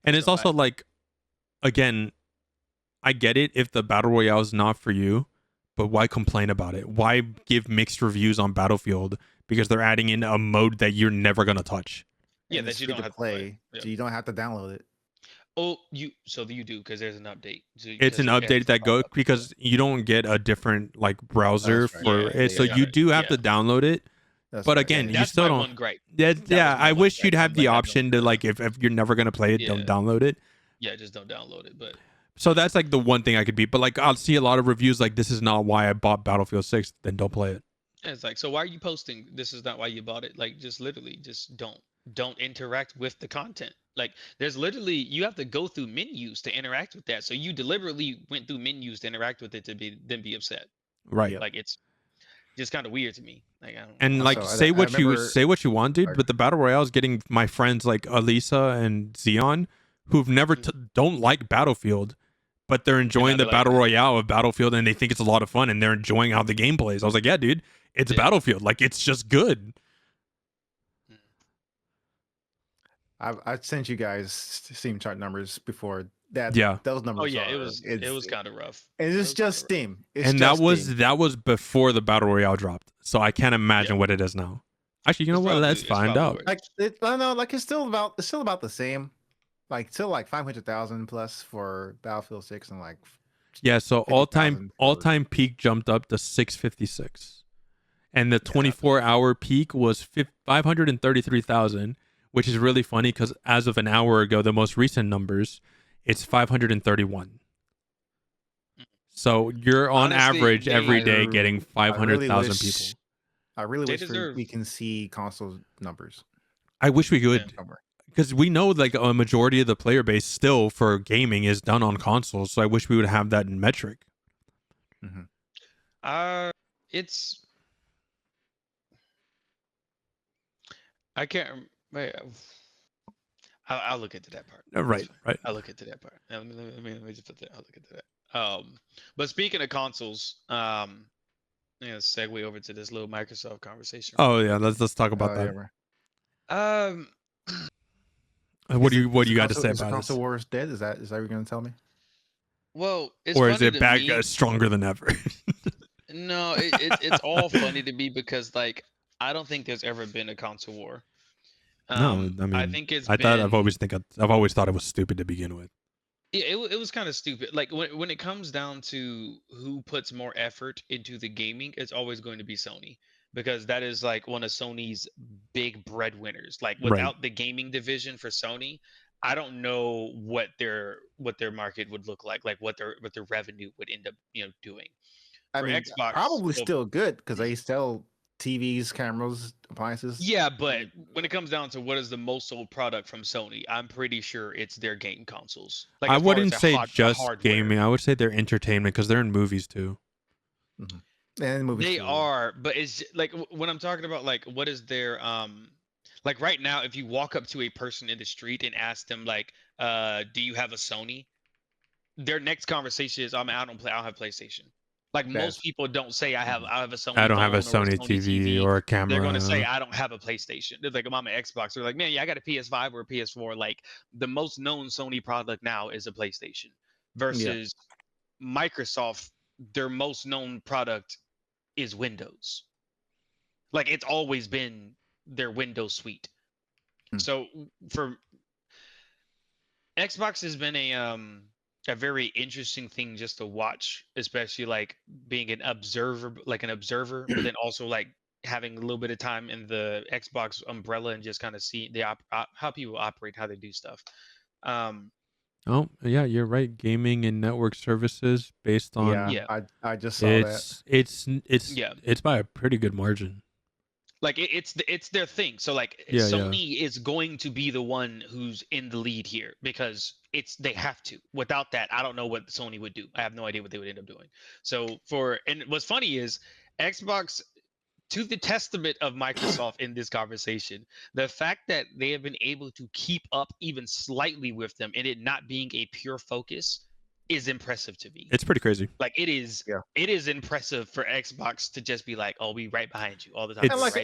And it's also like, again, I get it if the Battle Royale is not for you, but why complain about it? Why give mixed reviews on Battlefield because they're adding in a mode that you're never going to touch? Yeah, that you don't have to play. So you don't have to download it. Oh, you do, because there's an update. It's an update that goes because you don't get a different like browser for it. So you do have to download it. But again, you still don't. Yeah, I wish you'd have the option to like if you're never going to play it, don't download it. Yeah, just don't download it. But so that's like the one thing I could beat. But like, I'll see a lot of reviews like, this is not why I bought Battlefield 6. Then don't play it. And it's like, so why are you posting this is not why you bought it? Like, just literally just don't interact with the content. Like, there's literally, you have to go through menus to interact with that. So you deliberately went through menus to interact with it to be upset. Right. Like, it's just kind of weird to me. Like, I don't and know. like, Also, say what you want, dude. But the Battle Royale is getting my friends like Elisa and Xeon, who've never don't like Battlefield, but they're enjoying the Battle Royale of Battlefield, and they think it's a lot of fun, and they're enjoying how the game plays. I was like, yeah, dude, it's Battlefield. Like, it's just good. I sent you guys Steam chart numbers before that. Yeah, those numbers. Oh yeah, it was kind of rough. And it's just Steam. And that was before the Battle Royale dropped, so I can't imagine what it is now. Actually, you know what? Let's find out. Like, it's still about the same. Like, still like 500,000 plus for Battlefield 6 and like. Yeah, so all time peak jumped up to 656, and the 24-hour peak was 533,000, which is really funny because as of an hour ago, the most recent numbers, it's 531. So you're on average every day getting 500,000 people. I really wish we can see console numbers. I wish we could. Because we know like a majority of the player base still for gaming is done on consoles, so I wish we would have that in metric. It's I can't. Wait, I'll look into that part. Right. I'll look into that part. Let me just put that. I'll look into that. But speaking of consoles, segue over to this little Microsoft conversation. Oh yeah, let's talk about that. What do you got to say about this? Console Wars dead? Is that what you're going to tell me? Well, or is it back stronger than ever? No, it's all funny to me because like I don't think there's ever been a console war. No, I mean, I think I've always thought it was stupid to begin with. Yeah, it was kind of stupid. Like when it comes down to who puts more effort into the gaming, it's always going to be Sony, because that is like one of Sony's big breadwinners. Like without the gaming division for Sony, I don't know what their market would look like what their revenue would end up doing. I mean, Xbox, probably still good because they sell TVs, cameras, appliances. Yeah, but when it comes down to what is the most sold product from Sony, I'm pretty sure it's their game consoles. Like, I wouldn't say just gaming. I would say they're entertainment because they're in movies too. And movies they are, but it's like when I'm talking about like what is their like right now, if you walk up to a person in the street and ask them like, do you have a Sony? Their next conversation is, I don't have PlayStation. Like most people don't say I have a Sony. I don't have a Sony TV or a camera. They're going to say I don't have a PlayStation. They're like, I'm on my Xbox. They're like, man, yeah, I got a PS5 or a PS4. Like the most known Sony product now is a PlayStation versus Microsoft their most known product is Windows. Like it's always been their Windows suite. So for Xbox has been a very interesting thing just to watch, especially like being an observer, but then also like having a little bit of time in the Xbox umbrella and just kind of see how people operate, how they do stuff. Oh yeah, you're right. Gaming and network services based on I just saw that. It's by a pretty good margin. Like it's their thing. So like Sony is going to be the one who's in the lead here because they have to. Without that, I don't know what Sony would do. I have no idea what they would end up doing. So and what's funny is Xbox, to the testament of Microsoft in this conversation, the fact that they have been able to keep up even slightly with them and it not being a pure focus is impressive to me. It's pretty crazy. Like it is impressive for Xbox to just be like, "Oh, we right behind you all the time." Like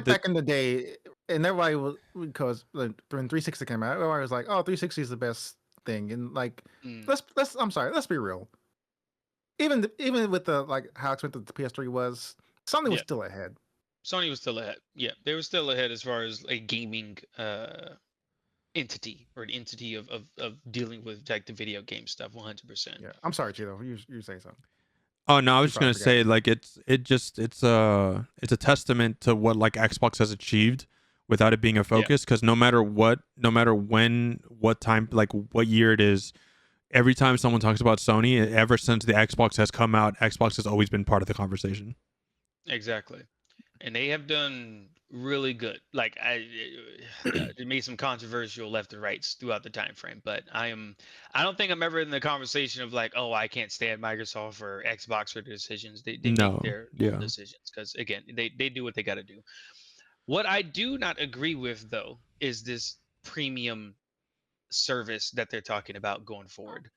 back in the day, and everybody was, because when 360 came out, everybody was like, "Oh, 360 is the best thing," and like, let's be real. Even with the like how expensive the PS3 was, Sony was still ahead. Sony was still ahead. Yeah, they were still ahead as far as a gaming entity or an entity of dealing with like the video game stuff. 100%. Yeah, I'm sorry, Cheeto. You say something. Oh no, I was just gonna say like it's a testament to what like Xbox has achieved without it being a focus. Because no matter when, what time, like what year it is, every time someone talks about Sony, ever since the Xbox has come out, Xbox has always been part of the conversation. Exactly. And they have done really good. Like it made some controversial left and rights throughout the time frame, but I don't think I'm ever in the conversation of like, oh, I can't stand Microsoft or Xbox for their decisions. They make their own decisions because again, they do what they got to do. What I do not agree with though is this premium service that they're talking about going forward.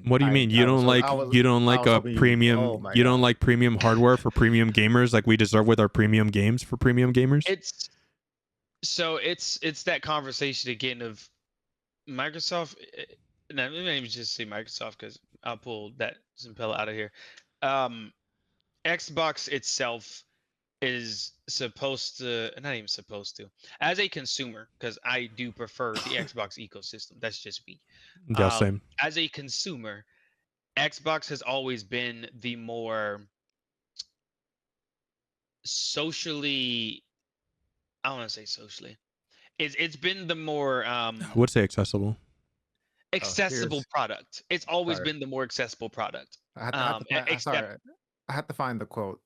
What do you mean? You don't like a premium? You don't like premium hardware for premium gamers like we deserve with our premium games for premium gamers? It's that conversation again of Microsoft. Now, let me just say Microsoft because I'll pull that Zimpella out of here. Xbox itself is supposed to, not even supposed to, as a consumer, because I do prefer the Xbox ecosystem. That's just me. Yeah, same. As a consumer, Xbox has always been the more socially, I don't want to say socially. It's been the more I would say accessible product. It's always been the more accessible product. I have to find the quote.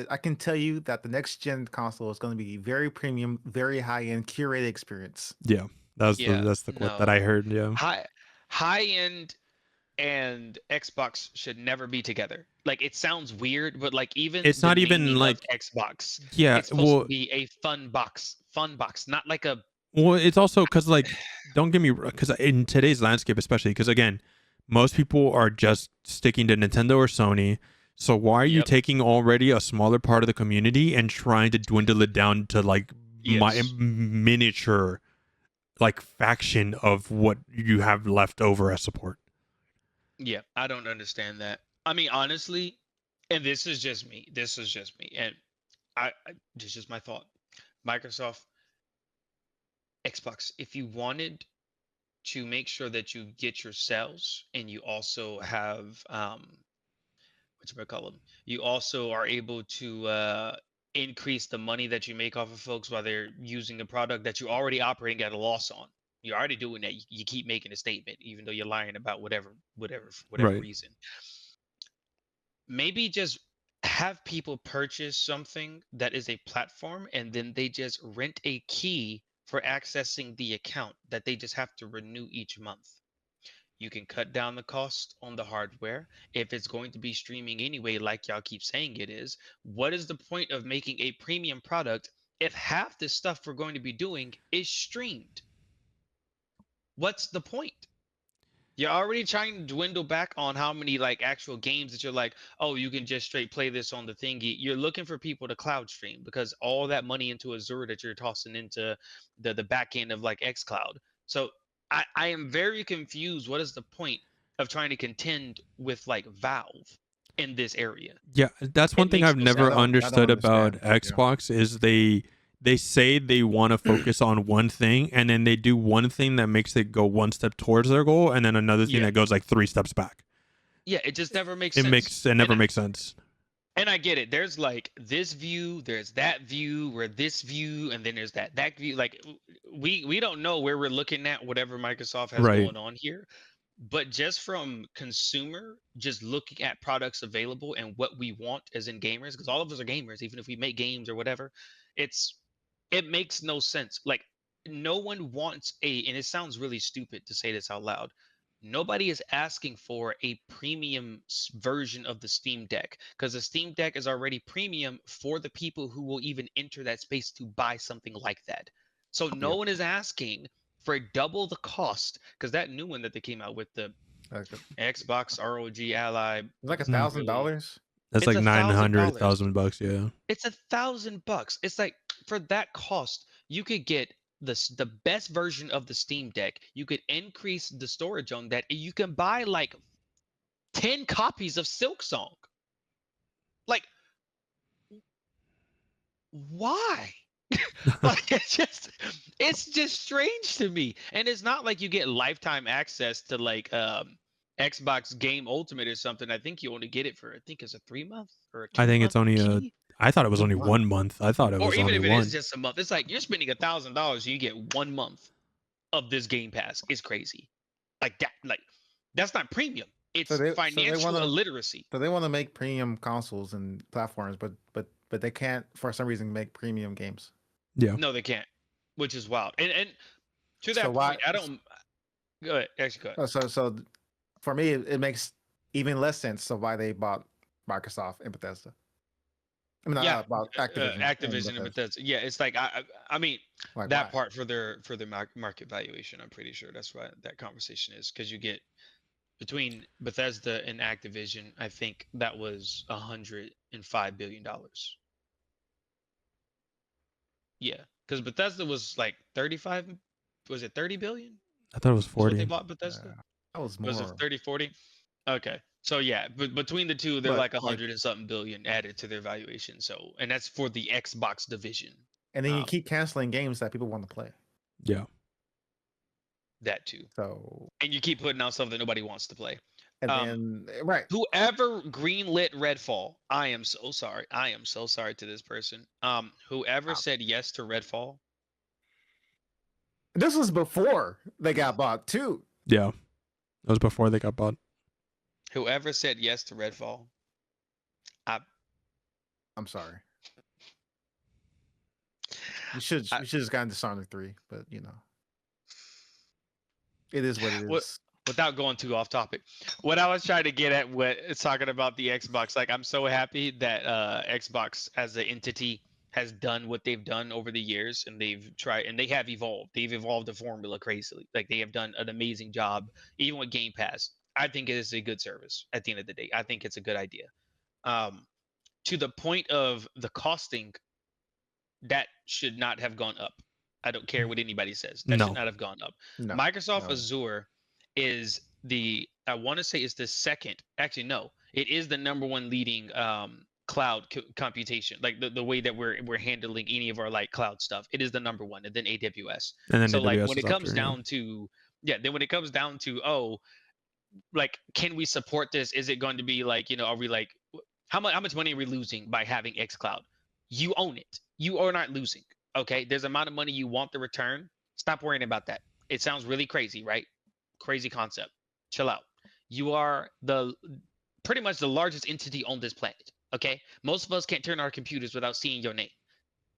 I can tell you that the next gen console is going to be very premium, very high end, curated experience. Yeah, that's the quote that I heard. Yeah, high end and Xbox should never be together. Like it sounds weird, but like even it's not even like Xbox. Yeah, it's supposed to be a fun box, not like a. Well, it's also because like, don't get me wrong, because in today's landscape, especially because again, most people are just sticking to Nintendo or Sony. So why are you taking already a smaller part of the community and trying to dwindle it down to like my miniature, like faction of what you have left over as support? Yeah, I don't understand that. I mean, honestly, and this is just me, and this is just my thought. Microsoft, Xbox, if you wanted to make sure that you get your sales and you also have you also are able to increase the money that you make off of folks while they're using a product that you're already operating at a loss on. You're already doing that. You keep making a statement, even though you're lying about whatever reason. Maybe just have people purchase something that is a platform, and then they just rent a key for accessing the account that they just have to renew each month. You can cut down the cost on the hardware. If it's going to be streaming anyway, like y'all keep saying it is, what is the point of making a premium product if half the stuff we're going to be doing is streamed? What's the point? You're already trying to dwindle back on how many like actual games that you're like, oh, you can just straight play this on the thingy. You're looking for people to cloud stream because all that money into Azure that you're tossing into the back end of like xCloud. So I am very confused. What is the point of trying to contend with like Valve? in this area. Yeah, that's one thing I've never understood about Xbox is they say they want to focus on one thing, and then they do one thing that makes it go one step towards their goal, and then another thing that goes like 3 steps back. Yeah, it just never makes sense. It never makes sense. And I get it. There's like this view, there's that view, where this view, and then there's that view. Like we don't know where we're looking at whatever Microsoft has going on here. But just from consumer, just looking at products available and what we want as in gamers, because all of us are gamers, even if we make games or whatever, it makes no sense. Like no one wants and it sounds really stupid to say this out loud. Nobody is asking for a premium version of the Steam Deck because the Steam Deck is already premium for the people who will even enter that space to buy something like that. So no one is asking for double the cost, because that new one that they came out with, the Xbox ROG Ally, like $1,000. That's like $900,000. Yeah, it's $1,000. It's like for that cost, you could get the best version of the Steam Deck. You could increase the storage on that. You can buy like 10 copies of Silksong. Like, why? Like it's just strange to me. And it's not like you get lifetime access to like Xbox Game Ultimate or something. I think you only get it for, I think it's a 3-month or a 2-month. I think it's only I thought it was only 1 month. I thought it was only one. Or even if it is just a month, it's like you're spending $1,000 and you get 1 month of this Game Pass. It's crazy. Like that. Like that's not premium. It's financial illiteracy. So they want to make premium consoles and platforms, but they can't for some reason make premium games. Yeah. No, they can't, which is wild. And to that point, I don't. Go ahead. Actually, go ahead. So for me, it makes even less sense of why they bought Microsoft and Bethesda. I mean, about Activision and Bethesda. Yeah, it's like I mean like that part for their market valuation. I'm pretty sure that's why that conversation is, because you get between Bethesda and Activision, I think that was $105 billion. Yeah, because Bethesda was like 35. Was it 30 billion? I thought it was 40. They bought Bethesda. That was more. Was it 30, 40? Okay. So yeah, but between the two, they're like 100 and something billion added to their valuation. So, and that's for the Xbox division. And then you keep canceling games that people want to play. Yeah. That too. So. And you keep putting out stuff that nobody wants to play. And then whoever greenlit Redfall, I am so sorry. I am so sorry to this person. Whoever said yes to Redfall. This was before they got bought too. Yeah. It was before they got bought. Whoever said yes to Redfall, I'm sorry. We should just gotten Dishonored 3, but you know, it is what it is. Without going too off topic, what I was trying to get at, it's talking about the Xbox. Like, I'm so happy that Xbox as an entity has done what they've done over the years, and they've tried, and they have evolved. They've evolved the formula crazily. Like, they have done an amazing job, even with Game Pass. I think it is a good service at the end of the day. I think it's a good idea. To the point of the costing, that should not have gone up. I don't care what anybody says. That should not have gone up. No, Microsoft Azure is I want to say is the second. Actually, no. It is the number one leading cloud computation. Like the way that we're handling any of our like cloud stuff. It is the number one, and then AWS. And then so AWS like when it comes down to then when it comes down to like, can we support this? Is it going to be like, you know, are we like, how much money are we losing by having xCloud? You own it. You are not losing. Okay. There's amount of money you want the return. Stop worrying about that. It sounds really crazy, right? Crazy concept. Chill out. You are pretty much the largest entity on this planet. Okay. Most of us can't turn our computers without seeing your name.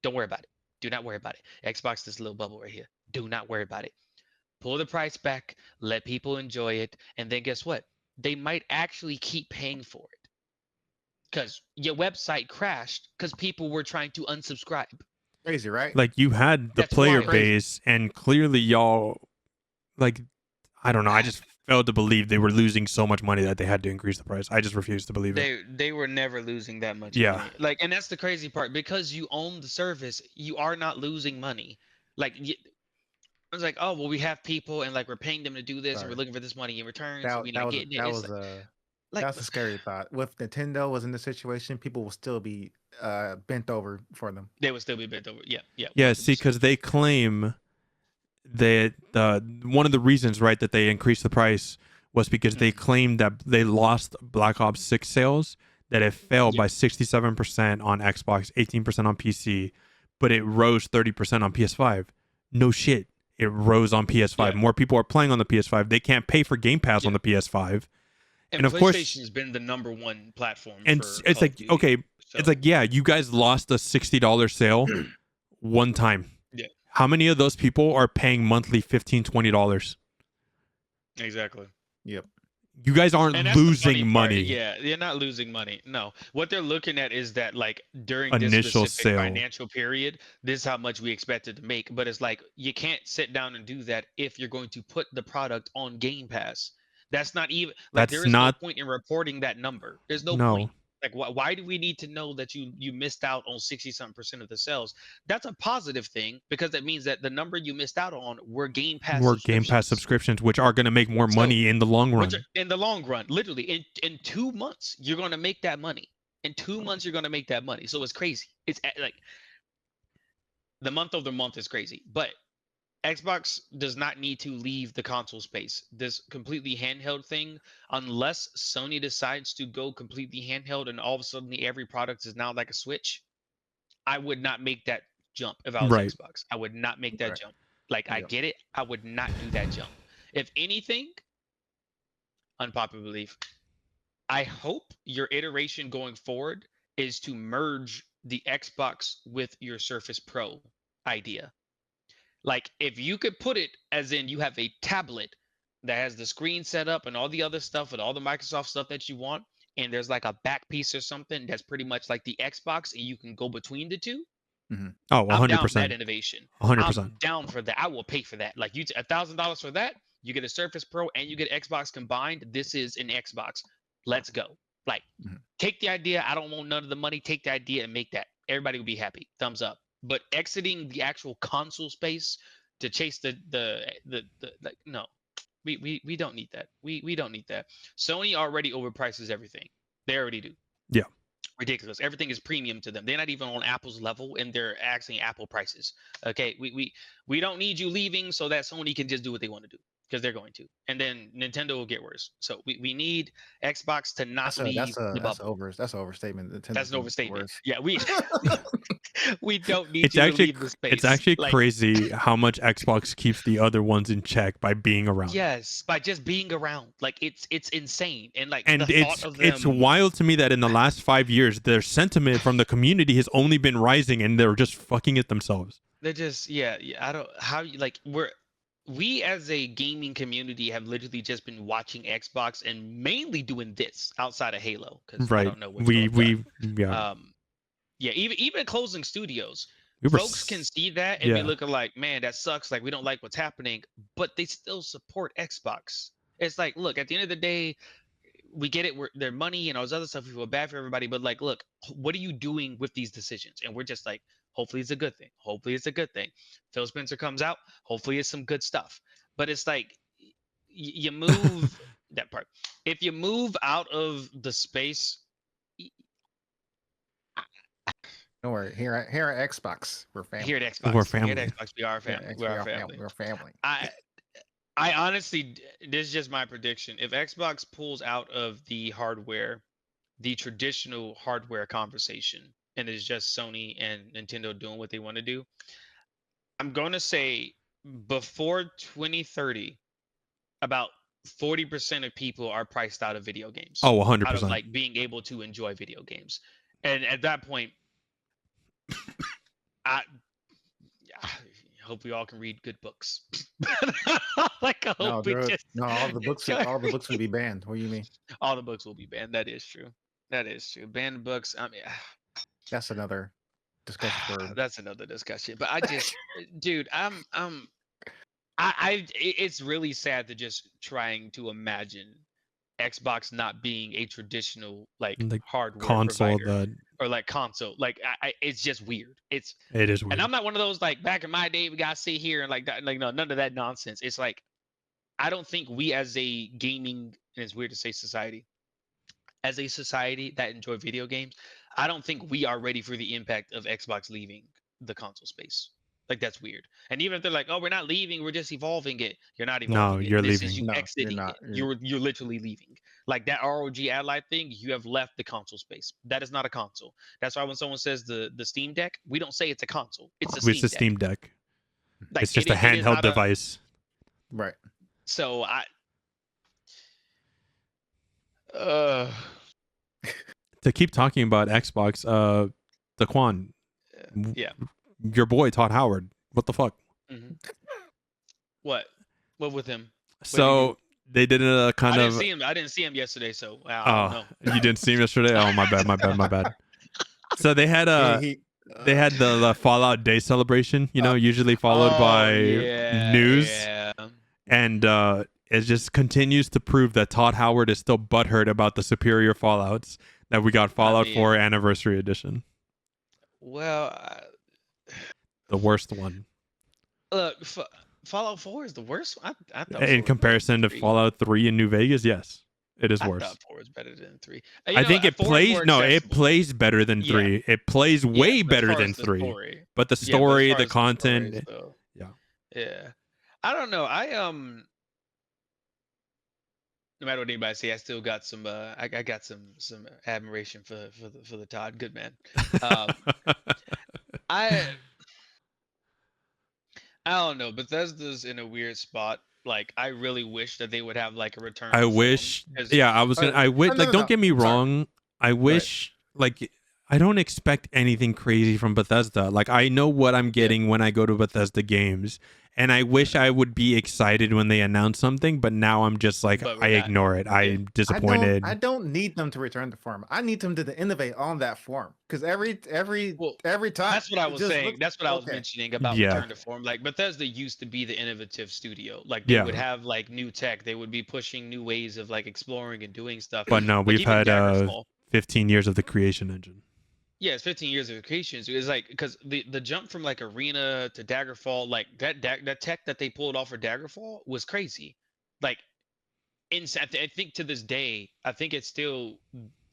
Don't worry about it. Do not worry about it. Xbox, this little bubble right here. Do not worry about it. Pull the price back, let people enjoy it, and then guess what? They might actually keep paying for it. Because your website crashed because people were trying to unsubscribe. Crazy, right? Like, you had the player base, and clearly y'all, like, I don't know, I just failed to believe they were losing so much money that they had to increase the price. I just refused to believe it. They were never losing that much money. Like, and that's the crazy part. Because you own the service, you are not losing money. Like, I was like, oh, well, we have people, and like we're paying them to do this, and we're looking for this money in return, so we're not getting it. Like, that's a scary thought. If Nintendo was in this situation, people will still be bent over for them. they would still be bent over. Yeah, yeah. Yeah, see, 100%. because they claim that one of the reasons, right, that they increased the price was because they claimed that they lost Black Ops 6 sales, that it fell by 67% on Xbox, 18% on PC, but it rose 30% on PS5. No shit. It rose on PS5. More people are playing on the PS5. They can't pay for Game Pass on the PS5 . And of PlayStation course, has been the #1 platform and for it's Call of like, Duty, okay, so. it's like, yeah, you guys lost a $60 sale one time. Yeah. How many of those people are paying monthly $15, $20? Exactly. Yep. You guys aren't losing money. Yeah, you're not losing money. No. What they're looking at is that, like, during Initial this specific sale. financial period, this is how much we expected to make. But it's like, you can't sit down and do that if you're going to put the product on Game Pass. That's not even like, there is no point in reporting that number. There's no point. Like, why do we need to know that you missed out on 60-something% of the sales? That's a positive thing, because that means that the number you missed out on were Game Pass subscriptions, which are going to make more money in the long run. In the long run, literally, in 2 months, you're going to make that money. In 2 months, you're going to make that money. So it's crazy. It's like the month-over-month is crazy. But Xbox does not need to leave the console space. This completely handheld thing, unless Sony decides to go completely handheld and all of a sudden every product is now like a Switch, I would not make that jump if I was Xbox. I would not make that jump. Like, I get it. I would not do that jump. If anything, unpopular belief, I hope your iteration going forward is to merge the Xbox with your Surface Pro idea. Like, if you could put it as in you have a tablet that has the screen set up and all the other stuff and all the Microsoft stuff that you want, and there's like a back piece or something that's pretty much like the Xbox, and you can go between the two. Oh, 100%. I'm down for that innovation. 100%. I'm down for that. I will pay for that. Like, you $1,000 for that, you get a Surface Pro and you get Xbox combined. This is an Xbox. Let's go. Like, take the idea. I don't want none of the money. Take the idea and make that. Everybody will be happy. Thumbs up. But exiting the actual console space to chase the like, no, we don't need that. We don't need that. Sony already overprices everything. They already do. Yeah. Ridiculous. Everything is premium to them. They're not even on Apple's level, and they're asking Apple prices. Okay, we don't need you leaving so that Sony can just do what they want to do, because they're going to, and then Nintendo will get worse. So we need Xbox to not leave the bubble. That's an overstatement. That's an overstatement. Yeah, we don't need you to leave the space. It's actually crazy how much Xbox keeps the other ones in check by being around. Yes, by just being around. Like, it's insane. And like, it's wild to me that in the last 5 years, their sentiment from the community has only been rising, and they're just fucking it themselves. They're just I don't how you like we as a gaming community have literally just been watching Xbox and mainly doing this outside of Halo, because I don't know what's going on. Even closing studios, folks can see that and be looking like, man, that sucks. Like, we don't like what's happening, but they still support Xbox. It's like, look, at the end of the day, we get it. Their money and all this other stuff. We feel bad for everybody, but like, look, what are you doing with these decisions? And we're just like, hopefully it's a good thing. Hopefully it's a good thing. Phil Spencer comes out. Hopefully it's some good stuff. But it's like, you move that part. If you move out of the space. Don't worry. Here at Xbox, we're family. Here at Xbox, we're family. Here at Xbox, we are family. We are family. We're family. I honestly, this is just my prediction. If Xbox pulls out of the hardware, the traditional hardware conversation, and it's just Sony and Nintendo doing what they want to do, I'm going to say before 2030, about 40% of people are priced out of video games. Oh, 100%. Out of like being able to enjoy video games. And at that point, I hope we all can read good books. Like, I hope all the books will be banned. What do you mean? All the books will be banned. That is true. That is true. Banned books. I mean, that's another discussion. That's another discussion. But I just, dude, it's really sad to just trying to imagine Xbox not being a traditional like hardware console provider, or like console. Like, it's just weird. It is weird. And I'm not one of those like back in my day we gotta sit here and like no, none of that nonsense. It's like, I don't think we as a gaming, and it's weird to say society, as a society that enjoy video games, I don't think we are ready for the impact of Xbox leaving the console space. Like that's weird. And even if they're like, "Oh, we're not leaving, we're just evolving it," you're not No, evolving it. you're This is leaving. you No, you're exiting not. it. You're literally leaving. Like that ROG Ally life thing, you have left the console space. That is not a console. That's why when someone says the Steam Deck, we don't say it's a console. It's a It's Steam a Deck. Steam Deck. Like It's just a it is handheld not a. device. Right. So uh To keep talking about Xbox, Daquan, yeah. your boy Todd Howard. What the fuck? Mm-hmm. What with him? So they did a kind I of. didn't see him. I didn't see him yesterday, so I don't know. You didn't see him yesterday? Oh, my bad. So they had they had the Fallout Day celebration, usually followed by news. Yeah. And it just continues to prove that Todd Howard is still butthurt about the superior Fallouts that we got Fallout 4 Anniversary Edition. Well, the worst one. Look, Fallout 4 is the worst one? I thought in comparison to Fallout 3 in New Vegas, yes. It is worse. I thought 4 is better than 3. I think it plays it plays better than 3. It plays way better than 3. Story. But the story, the content, the story, yeah. I don't know. No matter what anybody say, I still got some I got some admiration for the Todd. Good man. I don't know. Bethesda's in a weird spot. Like, I really wish that they would have like a return. I wish. Yeah, I was gonna. I wish. Like, don't get me wrong. I wish. Like, I don't expect anything crazy from Bethesda. Like, I know what I'm getting when I go to Bethesda games, and I wish I would be excited when they announce something. But now I'm just like, I ignore it. I'm disappointed. I don't need them to return to form. I need them to innovate on that form, because every time. That's what I was saying. That's what I was mentioning about return to form. Like, Bethesda used to be the innovative studio. Like, they would have like new tech. They would be pushing new ways of like exploring and doing stuff. But no, we've had 15 years of the creation engine. Yeah, it's 15 years of creation. So it's like, because the jump from like Arena to Daggerfall, like that tech that they pulled off for Daggerfall was crazy. Like, I think to this day, I think it's still,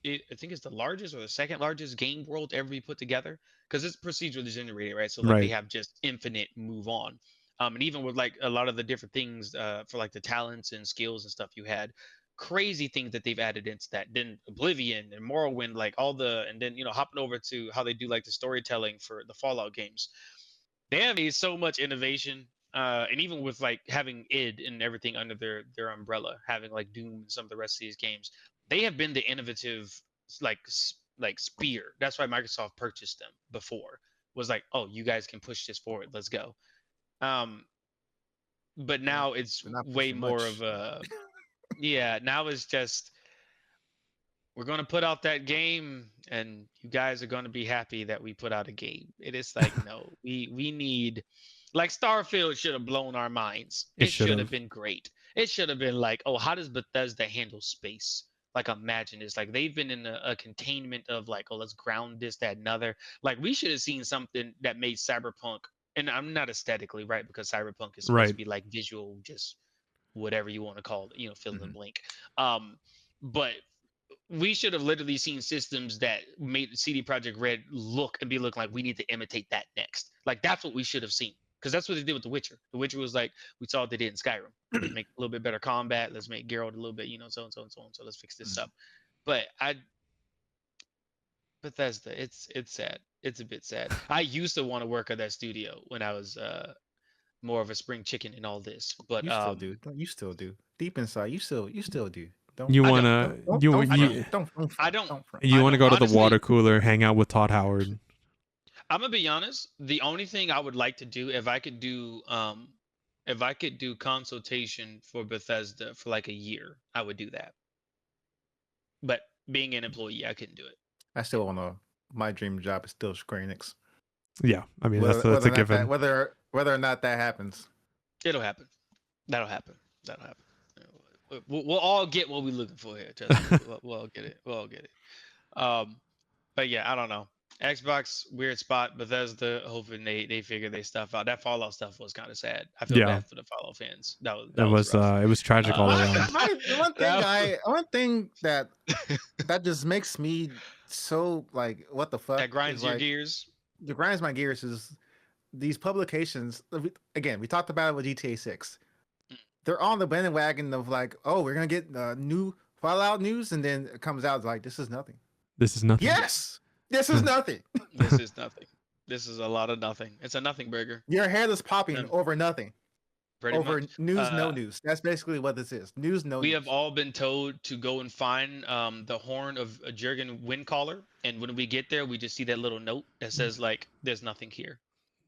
I think it's the largest or the second largest game world ever be put together, because it's procedurally generated, right? So like they have just infinite move on. And even with like a lot of the different things for like the talents and skills and stuff you had, crazy things that they've added into that. Then Oblivion and Morrowind, like all the, and then hopping over to how they do like the storytelling for the Fallout games. They have made so much innovation, and even with like having id and everything under their umbrella, having like Doom and some of the rest of these games, they have been the innovative like spear. That's why Microsoft purchased them before. Was like, oh, you guys can push this forward, let's go. But now it's way more of a now it's just, we're going to put out that game and you guys are going to be happy that we put out a game. It is like, no, we need, like, Starfield should have blown our minds. It should have been great. It should have been like, oh, how does Bethesda handle space? Like, imagine this. Like, they've been in a containment of like, oh, let's ground this, that, and other. Like, we should have seen something that made Cyberpunk, and I'm not aesthetically, right? Because Cyberpunk is supposed to be like visual, just whatever you want to call it, fill in the blank. But we should have literally seen systems that made CD Projekt Red look like we need to imitate that next. Like, that's what we should have seen, because that's what they did with The Witcher. The Witcher was like, we saw what they did in Skyrim. Let's make a little bit better combat. Let's make Geralt a little bit, so and so and so and so. Let's fix this up. But Bethesda, it's sad. It's a bit sad. I used to want to work at that studio when I was more of a spring chicken in all this, but you still do. You still do. Deep inside, you still do. You want to you want to go to the water cooler, hang out with Todd Howard. I'm gonna be honest. The only thing I would like to do, if I could do consultation for Bethesda for like a year, I would do that. But being an employee, I couldn't do it. I still want to. My dream job is still Square Enix. Yeah, I mean, that's a given. Whether or not that happens, it'll happen. That'll happen. We'll all get what we're looking for here. We'll all get it. But yeah, I don't know. Xbox weird spot. Bethesda hoping they figure their stuff out. That Fallout stuff was kind of sad. I feel bad for the Fallout fans. That was rough. It was tragic all around. One thing that just makes me so like, what the fuck? That grinds your like, gears. That grinds my gears is these publications. Again, we talked about it with GTA 6. They're on the bandwagon of like, oh, we're gonna get new Fallout news, and then it comes out like, this is nothing. This is nothing. Yes, this is nothing. This is nothing. This is a lot of nothing. It's a nothing burger. Your head is popping over nothing. Over much. News, no news. That's basically what this is. News, no news. We have all been told to go and find the horn of a Jurgen Windcaller, and when we get there, we just see that little note that says like, "There's nothing here,"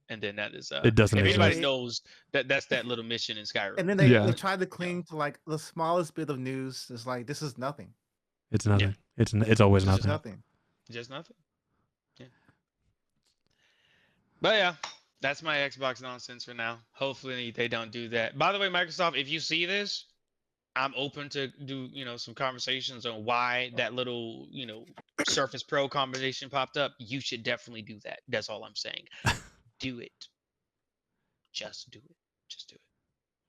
and then that is. It doesn't. If anybody knows that's that little mission in Skyrim. And then they try to cling to like the smallest bit of news. It's like, this is nothing. It's nothing. Yeah. It's always nothing. Just nothing. Just nothing. Yeah. But yeah. That's my Xbox nonsense for now. Hopefully they don't do that. By the way, Microsoft, if you see this, I'm open to do, some conversations on why that little, Surface Pro combination popped up. You should definitely do that. That's all I'm saying. Do it. Just do it. Just do it.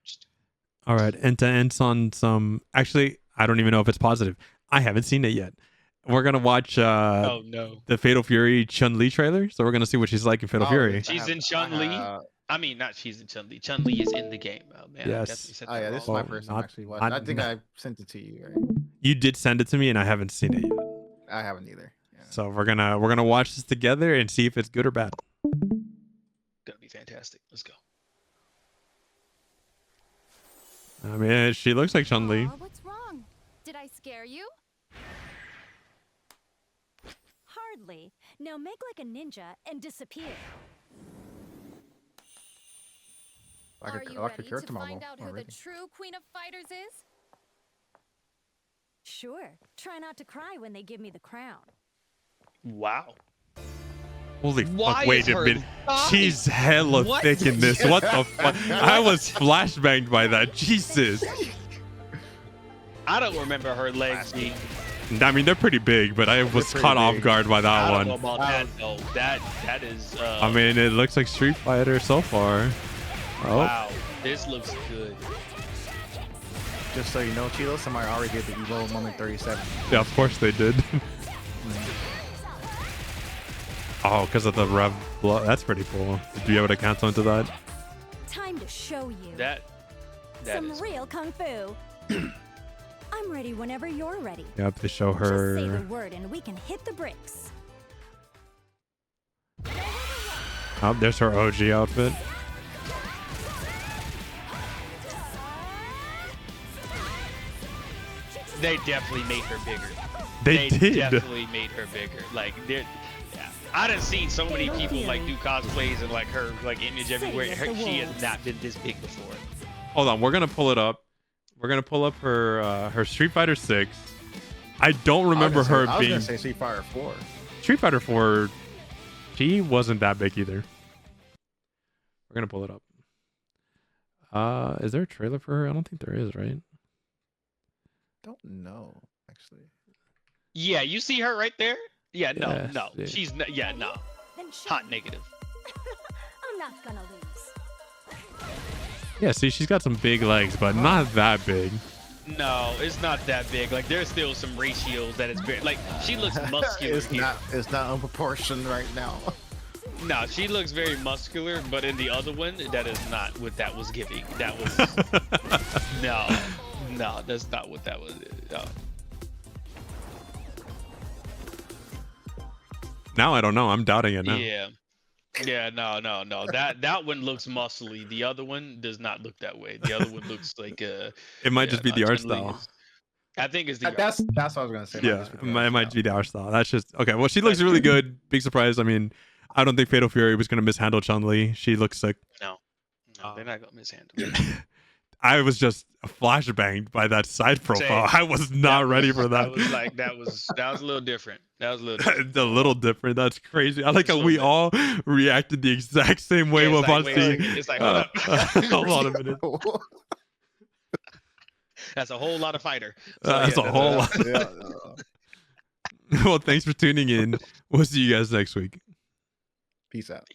Just do it. All right. And to end on some, actually, I don't even know if it's positive. I haven't seen it yet. We're going to watch the Fatal Fury Chun-Li trailer. So we're going to see what she's like in Fatal Fury. She's in Chun-Li. I mean, not she's in Chun-Li. Chun-Li is in the game. Oh, man. Yes. This is my first time actually watching. I think I sent it to you. Right? You did send it to me, and I haven't seen it yet. I haven't either. Yeah. So we're gonna watch this together and see if it's good or bad. Gonna be fantastic. Let's go. I mean, she looks like Chun-Li. What's wrong? Did I scare you? Hardly. Now make like a ninja and disappear. Are you ready to find out who the true Queen of Fighters is? Sure. Try not to cry when they give me the crown. Wow. Holy fuck, wait a minute. She's hella thick in this. What the fuck? I was flashbanged by that. Jesus. I don't remember her legs being... I mean, they're pretty big, but I was caught off guard by that one. I don't know about that, though. That is... I mean, it looks like Street Fighter so far. Oh. Wow. This looks good. Just so you know, Chilo, somebody already did the Evo Moment 37. Yeah, of course they did. Oh, because of the rev blow. That's pretty cool. Did you able to cancel into that? Time to show you. That some real kung fu. I'm ready whenever you're ready. Yep, to show her. Just say the word and we can hit the bricks. Oh, there's her OG outfit. They definitely made her bigger. They did. Definitely made her bigger. Like, I done seen so many people like do cosplays and like her like image everywhere. She has not been this big before. Hold on, we're gonna pull it up. We're gonna pull up her Street Fighter 6. I don't remember her being. I was gonna say Street Fighter 4. Street Fighter 4. She wasn't that big either. We're gonna pull it up. Is there a trailer for her? I don't think there is, right? Don't know, actually. Yeah, you see her right there? Yeah, no, Yes, no. yeah. She's no, yeah, no. Hot negative. I'm not gonna lose. Yeah, see, she's got some big legs, but not that big. No, it's not that big. Like, there's still some ratios that it's very like she looks muscular. It's not unproportioned right now. No, she looks very muscular, but in the other one, that is not what that was giving. That was no, that's not what that was. No. Now I don't know. I'm doubting it now. Yeah, no. That one looks muscly. The other one does not look that way. The other one looks like it might just be the art style. I think it's the that's what I was gonna say. Yeah, it might be the art style. That's just okay. Well, she looks really good. Big surprise. I mean, I don't think Fatal Fury was gonna mishandle Chun-Li. She looks sick. No, they're not gonna mishandle. I was just flashbanged by that side profile. I was not ready for that. That was a little different. That was a little different. It's a little different. That's crazy. I like how we all reacted the exact same way with it's like, hold up. Hold on a minute. That's a whole lot of fighter. So, that's a whole lot. Well, thanks for tuning in. We'll see you guys next week. Peace out.